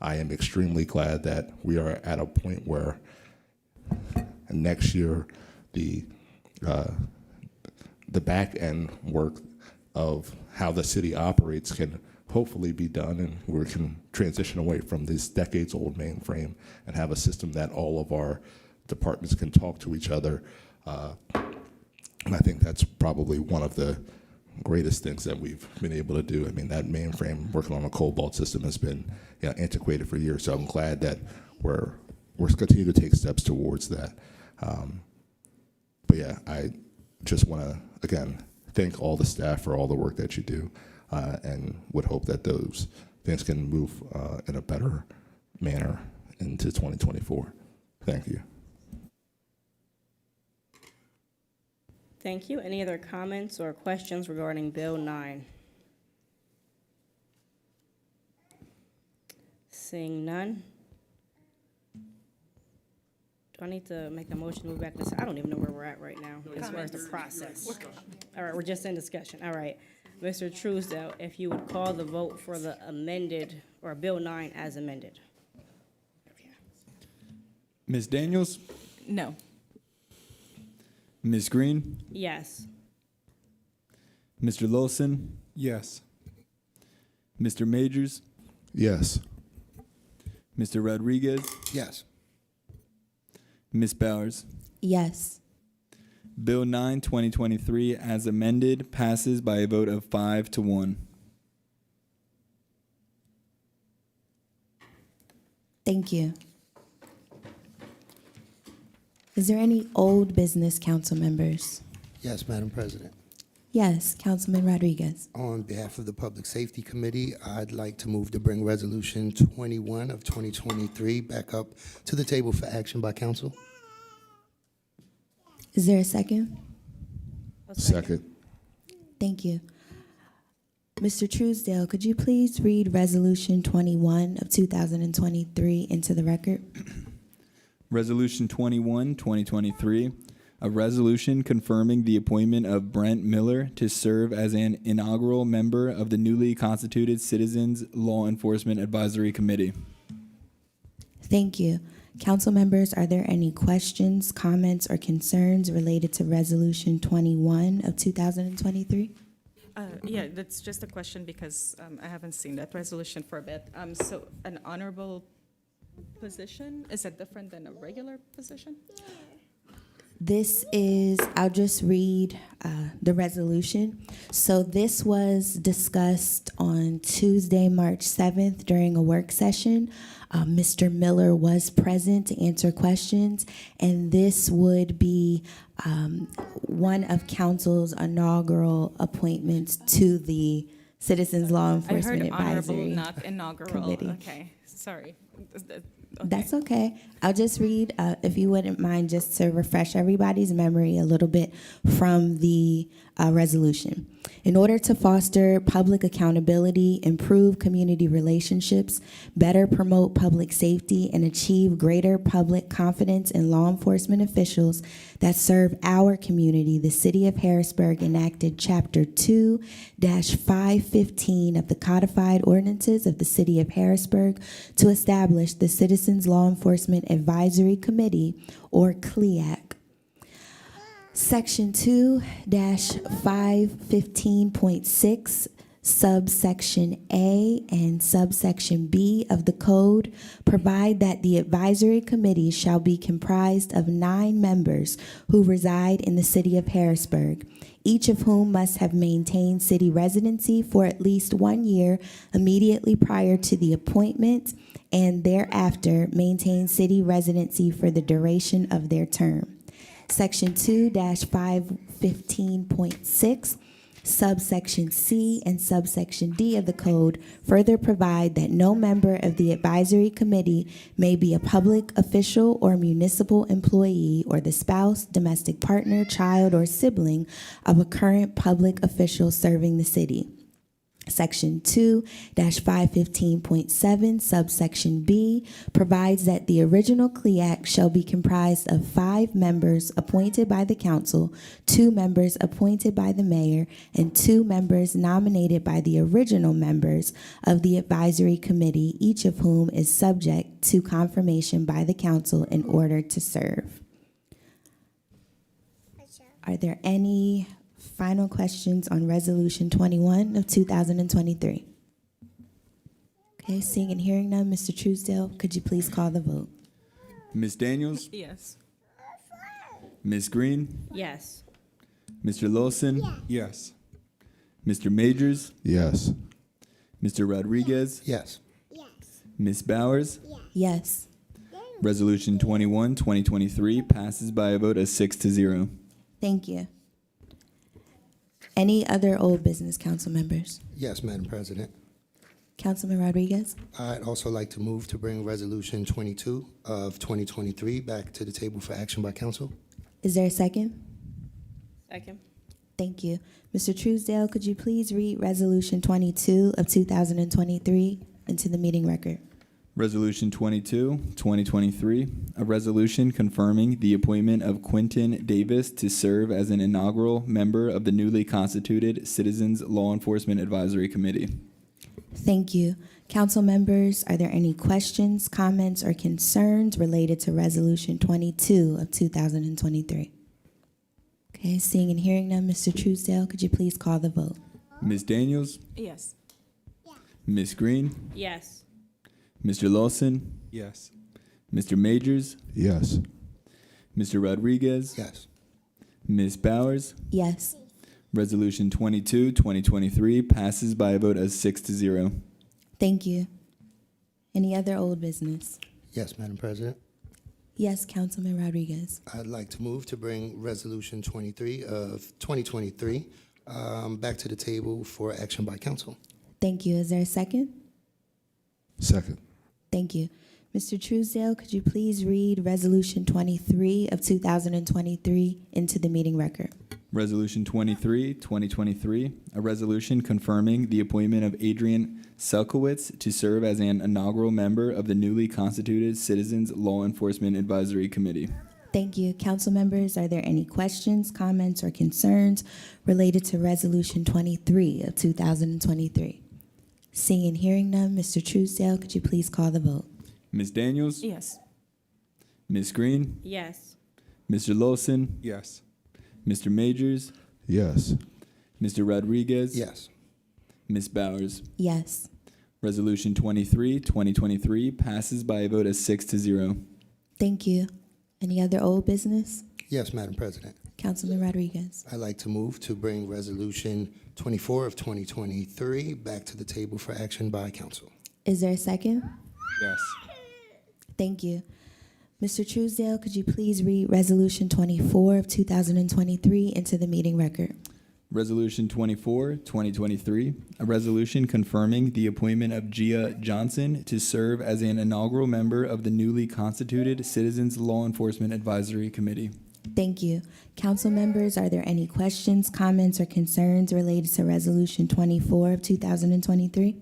I am extremely glad that we are at a point where next year the back end work of how the city operates can hopefully be done, and we can transition away from this decades-old mainframe and have a system that all of our departments can talk to each other. And I think that's probably one of the greatest things that we've been able to do. I mean, that mainframe working on a COBOL system has been antiquated for years, so I'm glad that we're continuing to take steps towards that. But yeah, I just want to, again, thank all the staff for all the work that you do, and would hope that those things can move in a better manner into 2024. Thank you. Thank you. Any other comments or questions regarding Bill 9? Seeing none. Do I need to make a motion to move back to, I don't even know where we're at right now as far as the process. All right, we're just in discussion. All right. Mr. Truesdale, if you would call the vote for the amended, or Bill 9 as amended. Ms. Daniels, No. Ms. Green, Yes. Mr. Lawson, Yes. Mr. Majors, Yes. Mr. Rodriguez, Yes. Ms. Bowers. Yes. Bill 9, 2023, as amended, passes by a vote of 5-1. Thank you. Is there any old business council members? Yes, Madam President. Yes, Councilman Rodriguez. On behalf of the Public Safety Committee, I'd like to move to bring Resolution 21 of 2023 back up to the table for action by council. Is there a second? Second. Thank you. Mr. Truesdale, could you please read Resolution 21 of 2023 into the record? Resolution 21, 2023, a resolution confirming the appointment of Brent Miller to serve as an inaugural member of the newly constituted Citizens Law Enforcement Advisory Committee. Thank you. Council members, are there any questions, comments, or concerns related to Resolution 21 of 2023? Yeah, that's just a question because I haven't seen that resolution for a bit. So an honorable position, is that different than a regular position? This is, I'll just read the resolution. So this was discussed on Tuesday, March 7th during a work session. Mr. Miller was present to answer questions, and this would be one of council's inaugural appointments to the Citizens Law Enforcement I heard honorable, Advisory not inaugural. Committee. Okay, sorry. Okay. That's okay. I'll just read, if you wouldn't mind, just to refresh everybody's memory a little bit from the resolution. In order to foster public accountability, improve community relationships, better promote public safety, and achieve greater public confidence in law enforcement officials that serve our community, the City of Harrisburg enacted Chapter 2-515 of the Codified Ordinances of the City of Harrisburg to establish the Citizens Law Enforcement Advisory Committee, or CLEAC. Section 2-515.6, subsection A and subsection B of the code provide that the advisory committee shall be comprised of 9 members who reside in the city of Harrisburg, each of whom must have maintained city residency for at least 1 year immediately prior to the appointment and thereafter maintain city residency for the duration of their term. Section 2-515.6, subsection C and subsection D of the code further provide that no member of the advisory committee may be a public official or municipal employee or the spouse, domestic partner, child, or sibling of a current public official serving the city. Section 2-515.7, subsection B, provides that the original CLEAC shall be comprised of 5 members appointed by the council, 2 members appointed by the mayor, and 2 members nominated by the original members of the advisory committee, each of whom is subject to confirmation by the council in order to serve. Are there any final questions on Resolution 21 of 2023? Okay, seeing and hearing none, Mr. Truesdale, could you please call the vote? Ms. Daniels? Yes. Ms. Green? Yes. Mr. Lawson? Yes. Mr. Majors? Yes. Mr. Rodriguez? Yes. Ms. Bowers? Yes. Resolution 21, 2023 passes by a vote of 6-0. Thank you. Any other old business, council members? Yes, Madam President. Councilman Rodriguez? I'd also like to move to bring Resolution 22 of 2023 back to the table for action by council. Is there a second? Second. Thank you. Mr. Truesdale, could you please read Resolution 22 of 2023 into the meeting record? Resolution 22, 2023, a resolution confirming the appointment of Quentin Davis to serve as an inaugural member of the newly constituted Citizens Law Enforcement Advisory Committee. Thank you. Council members, are there any questions, comments, or concerns related to Resolution 22 of 2023? Okay, seeing and hearing none, Mr. Truesdale, could you please call the vote? Ms. Daniels? Yes. Ms. Green? Yes. Mr. Lawson? Yes. Mr. Majors? Yes. Mr. Rodriguez? Yes. Ms. Bowers? Yes. Resolution 22, 2023 passes by a vote of 6-0. Thank you. Any other old business? Yes, Madam President. Yes, Councilman Rodriguez. I'd like to move to bring Resolution 23 of 2023 back to the table for action by council. Thank you. Is there a second? Second. Thank you. Mr. Truesdale, could you please read Resolution 23 of 2023 into the meeting record? Resolution 23, 2023, a resolution confirming the appointment of Adrian Selkowitz to serve as an inaugural member of the newly constituted Citizens Law Enforcement Advisory Committee. Thank you. Council members, are there any questions, comments, or concerns related to Resolution 23 of 2023? Seeing and hearing none, Mr. Truesdale, could you please call the vote? Ms. Daniels? Yes. Ms. Green? Yes. Mr. Lawson? Yes. Mr. Majors? Yes. Mr. Rodriguez? Yes. Ms. Bowers? Yes. Resolution 23, 2023 passes by a vote of 6-0. Thank you. Any other old business? Yes, Madam President. Councilman Rodriguez. I'd like to move to bring Resolution 24 of 2023 back to the table for action by council. Is there a second? Yes. Thank you. Mr. Truesdale, could you please read Resolution 24 of 2023 into the meeting record? Resolution 24, 2023, a resolution confirming the appointment of Gia Johnson to serve as an inaugural member of the newly constituted Citizens Law Enforcement Advisory Committee. Thank you. Council members, are there any questions, comments, or concerns related to Resolution 24 of 2023?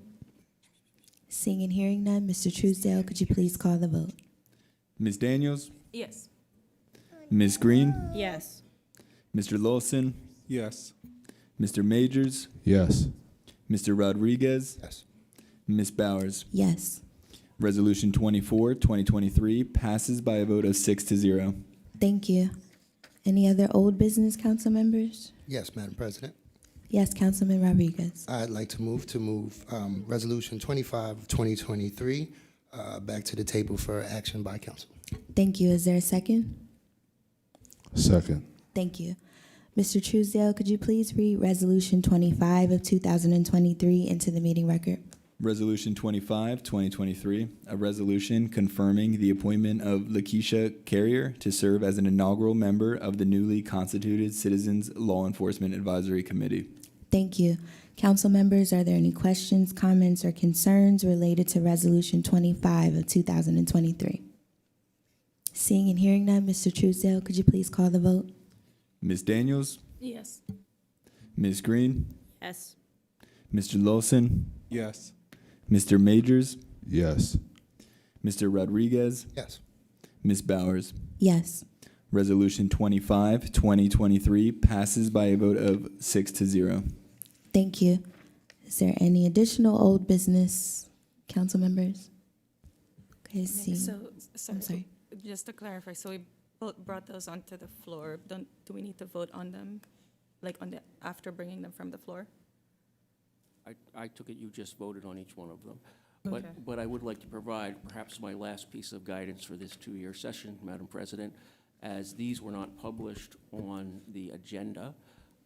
Seeing and hearing none, Mr. Truesdale, could you please call the vote? Ms. Daniels? Yes. Ms. Green? Yes. Mr. Lawson? Yes. Mr. Majors? Yes. Mr. Rodriguez? Yes. Ms. Bowers? Yes. Resolution 24, 2023 passes by a vote of 6-0. Thank you. Any other old business, council members? Yes, Madam President. Yes, Councilman Rodriguez. I'd like to move Resolution 25 of 2023 back to the table for action by council. Thank you. Is there a second? Second. Thank you. Mr. Truesdale, could you please read Resolution 25 of 2023 into the meeting record? Resolution 25, 2023, a resolution confirming the appointment of Lakeisha Carrier to serve as an inaugural member of the newly constituted Citizens Law Enforcement Advisory Committee. Thank you. Council members, are there any questions, comments, or concerns related to Resolution 25 of 2023? Seeing and hearing none, Mr. Truesdale, could you please call the vote? Ms. Daniels? Yes. Ms. Green? Yes. Mr. Lawson? Yes. Mr. Majors? Yes. Mr. Rodriguez? Yes. Ms. Bowers? Yes. Resolution 25, 2023 passes by a vote of 6-0. Thank you. Is there any additional old business, council members? Okay, see. I'm sorry. Just to clarify, so we brought those onto the floor. Do we need to vote on them, like after bringing them from the floor? I took it you just voted on each one of them. Okay. But I would like to provide perhaps my last piece of guidance for this two-year session, Madam President. As these were not published on the agenda,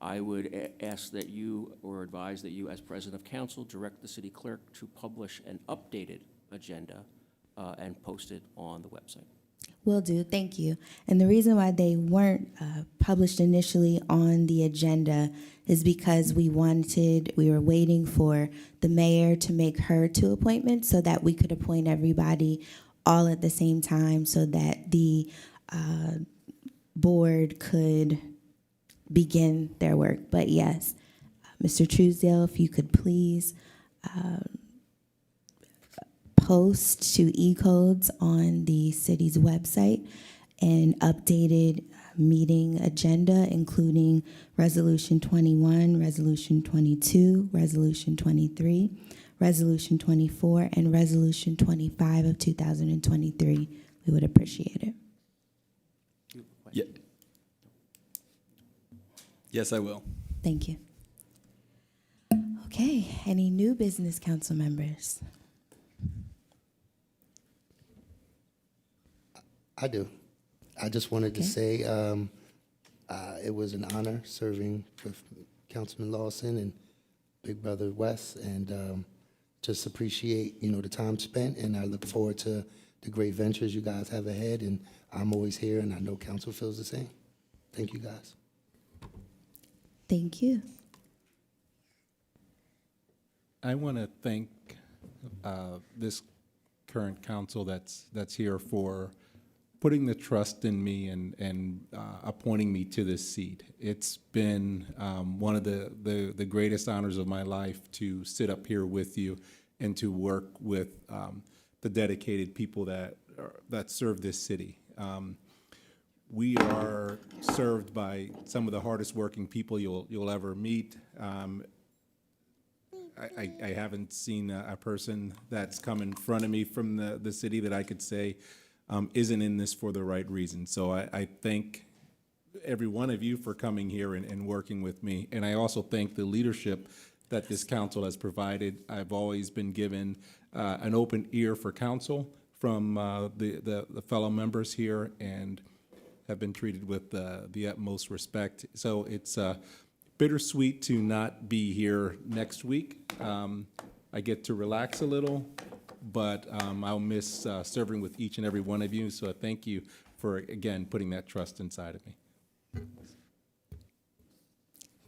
I would ask that you, or advise that you, as President of Council, direct the city clerk to publish an updated agenda and post it on the website. Will do, thank you. And the reason why they weren't published initially on the agenda is because we were waiting for the mayor to make her two appointments so that we could appoint everybody all at the same time so that the board could begin their work. But yes, Mr. Truesdale, if you could please post to E-codes on the city's website an updated meeting agenda, including Resolution 21, Resolution 22, Resolution 23, Resolution 24, and Resolution 25 of 2023. We would appreciate it. Yeah. Yes, I will. Thank you. Okay, any new business, council members? I do. I just wanted to say it was an honor serving with Councilman Lawson and Big Brother Wes, and just appreciate, the time spent, and I look forward to the great ventures you guys have ahead, and I'm always here, and I know council feels the same. Thank you, guys. Thank you. I want to thank this current council that's here for putting the trust in me and appointing me to this seat. It's been one of the greatest honors of my life to sit up here with you and to work with the dedicated people that serve this city. We are served by some of the hardest working people you'll ever meet. I haven't seen a person that's come in front of me from the city that I could say isn't in this for the right reason. So I thank every one of you for coming here and working with me. And I also thank the leadership that this council has provided. I've always been given an open ear for counsel from the fellow members here and have been treated with the utmost respect. So it's bittersweet to not be here next week. I get to relax a little, but I'll miss serving with each and every one of you. So thank you for, again, putting that trust inside of me.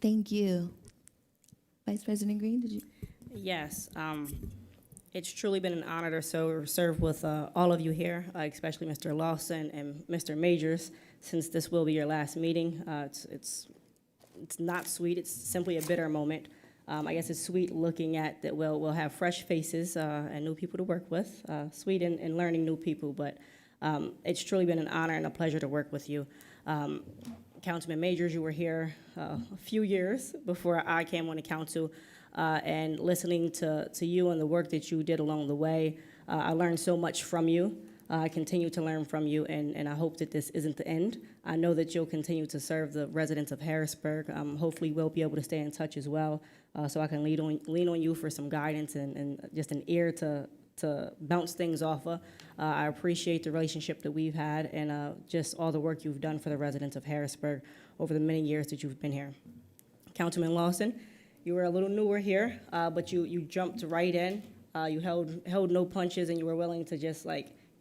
Thank you. Vice President Green, did you? Yes, it's truly been an honor to serve with all of you here, especially Mr. Lawson and Mr. Majors, since this will be your last meeting. It's not sweet, it's simply a bitter moment. I guess it's sweet looking at that we'll have fresh faces and new people to work with, sweet in learning new people, but it's truly been an honor and a pleasure to work with you. Councilman Majors, you were here a few years before I came on the council, and listening to you and the work that you did along the way, I learned so much from you. I continue to learn from you, and I hope that this isn't the end. I know that you'll continue to serve the residents of Harrisburg. Hopefully, we'll be able to stay in touch as well, so I can lean on you for some guidance and just an ear to bounce things off of. I appreciate the relationship that we've had and just all the work you've done for the residents of Harrisburg over the many years that you've been here. Councilman Lawson, you were a little newer here, but you jumped right in. You held no punches, and you were willing to just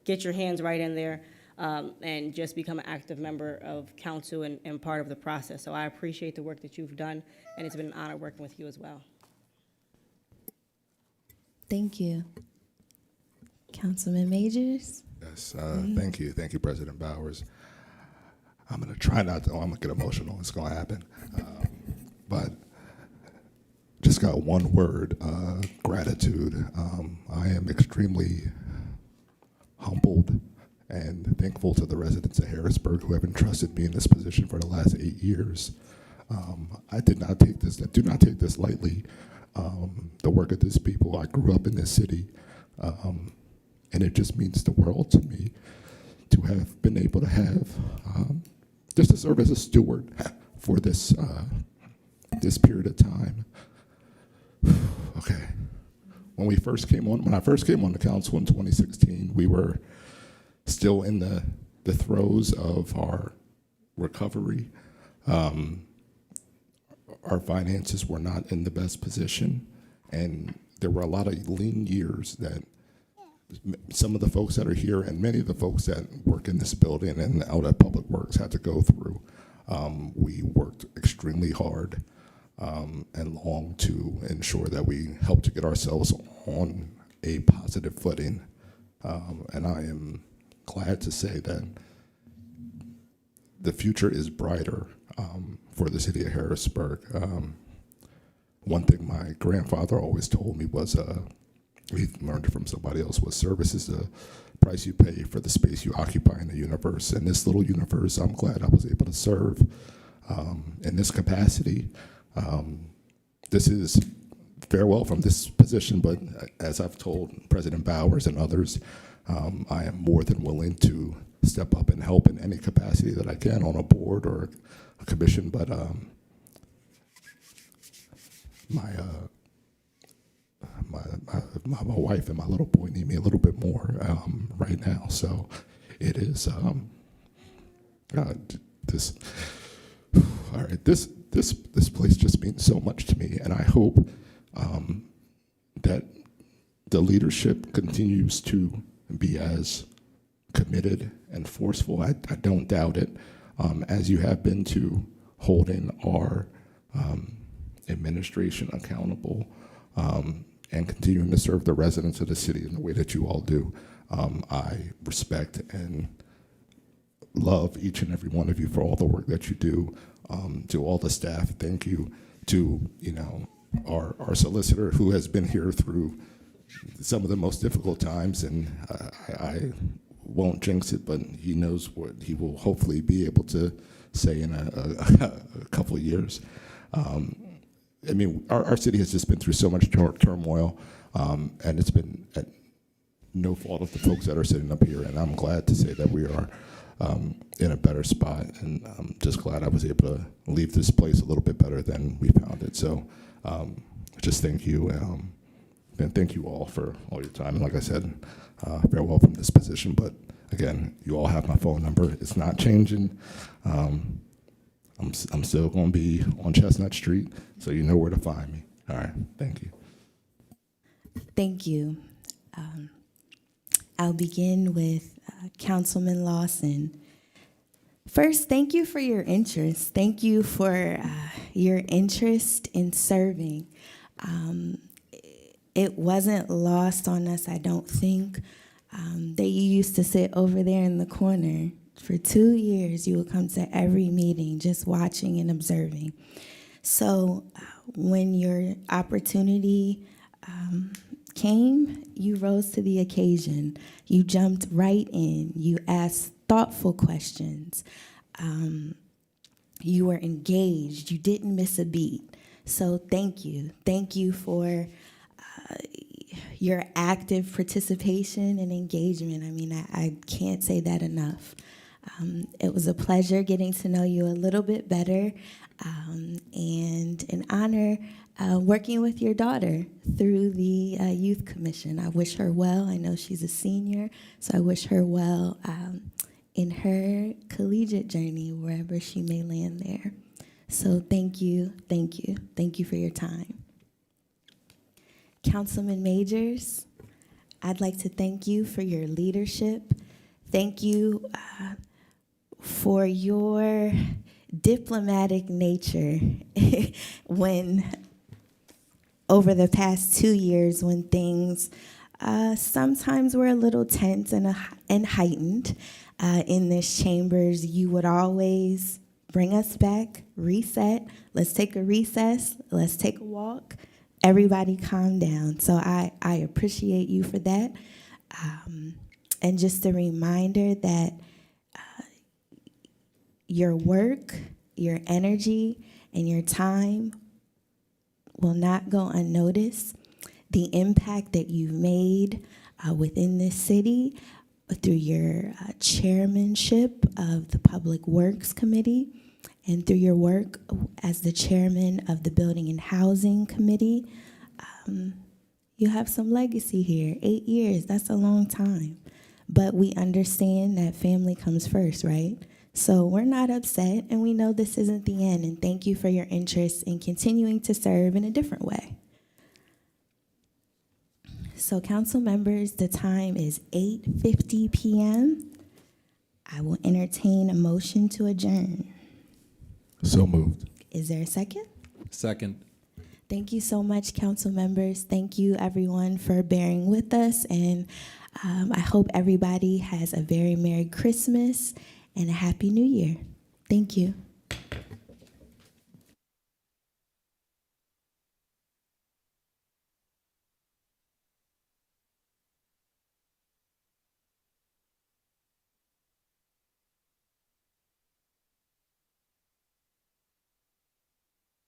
get your hands right in there and just become an active member of council and part of the process. So I appreciate the work that you've done, and it's been an honor working with you as well. Thank you. Councilman Majors? Yes, thank you. Thank you, President Bowers. I'm going to try not to, I'm going to get emotional. It's going to happen. But just got one word, gratitude. I am extremely humbled and thankful to the residents of Harrisburg who have entrusted me in this position for the last 8 years. I do not take this lightly. The work of these people, I grew up in this city, and it just means the world to me to have been able to have, just to serve as a steward for this period of time. Okay. When I first came on the council in 2016, we were still in the throes of our recovery. Our finances were not in the best position, and there were a lot of lean years that some of the folks that are here and many of the folks that work in this building and out at Public Works had to go through. We worked extremely hard and long to ensure that we helped to get ourselves on a positive footing. And I am glad to say that the future is brighter for the city of Harrisburg. One thing my grandfather always told me was, he learned it from somebody else, was service is the price you pay for the space you occupy in the universe. And this little universe, I'm glad I was able to serve in this capacity. This is farewell from this position, but as I've told President Bowers and others, I am more than willing to step up and help in any capacity that I can on a board or a commission. But my wife and my little boy need me a little bit more right now. So it is this place just means so much to me, and I hope that the leadership continues to be as committed and forceful. I don't doubt it, as you have been to holding our administration accountable. and continuing to serve the residents of the city in the way that you all do. I respect and love each and every one of you for all the work that you do. To all the staff, thank you. To, you know, our solicitor who has been here through some of the most difficult times, and I won't jinx it, but he knows what he will hopefully be able to say in a couple of years. I mean, our city has just been through so much turmoil, and it's been at no fault of the folks that are sitting up here, and I'm glad to say that we are in a better spot, and I'm just glad I was able to leave this place a little bit better than we found it. So just thank you, and thank you all for all your time. And like I said, farewell from this position, but again, you all have my phone number. It's not changing. I'm still going to be on Chestnut Street, so you know where to find me. All right, thank you. Thank you. I'll begin with Councilman Lawson. First, thank you for your interest. Thank you for your interest in serving. It wasn't lost on us, I don't think, that you used to sit over there in the corner. For 2 years, you would come to every meeting just watching and observing. So when your opportunity came, you rose to the occasion. You jumped right in. You asked thoughtful questions. You were engaged. You didn't miss a beat. So thank you. Thank you for your active participation and engagement. I mean, I can't say that enough. It was a pleasure getting to know you a little bit better, and an honor working with your daughter through the Youth Commission. I wish her well. I know she's a senior, so I wish her well in her collegiate journey, wherever she may land there. So thank you, thank you, thank you for your time. Councilman Majors, I'd like to thank you for your leadership. Thank you for your diplomatic nature when, over the past 2 years, when things sometimes were a little tense and heightened in this chambers, you would always bring us back, reset, let's take a recess, let's take a walk, everybody calm down. So I appreciate you for that. And just a reminder that your work, your energy, and your time will not go unnoticed. The impact that you've made within this city through your chairmanship of the Public Works Committee and through your work as the chairman of the Building and Housing Committee, you have some legacy here. 8 years, that's a long time. But we understand that family comes first, right? So we're not upset, and we know this isn't the end, and thank you for your interest in continuing to serve in a different way. So council members, the time is 8:50 p.m. I will entertain a motion to adjourn. So moved. Is there a second? Second. Thank you so much, council members. Thank you, everyone, for bearing with us, and I hope everybody has a very Merry Christmas and a Happy New Year. Thank you.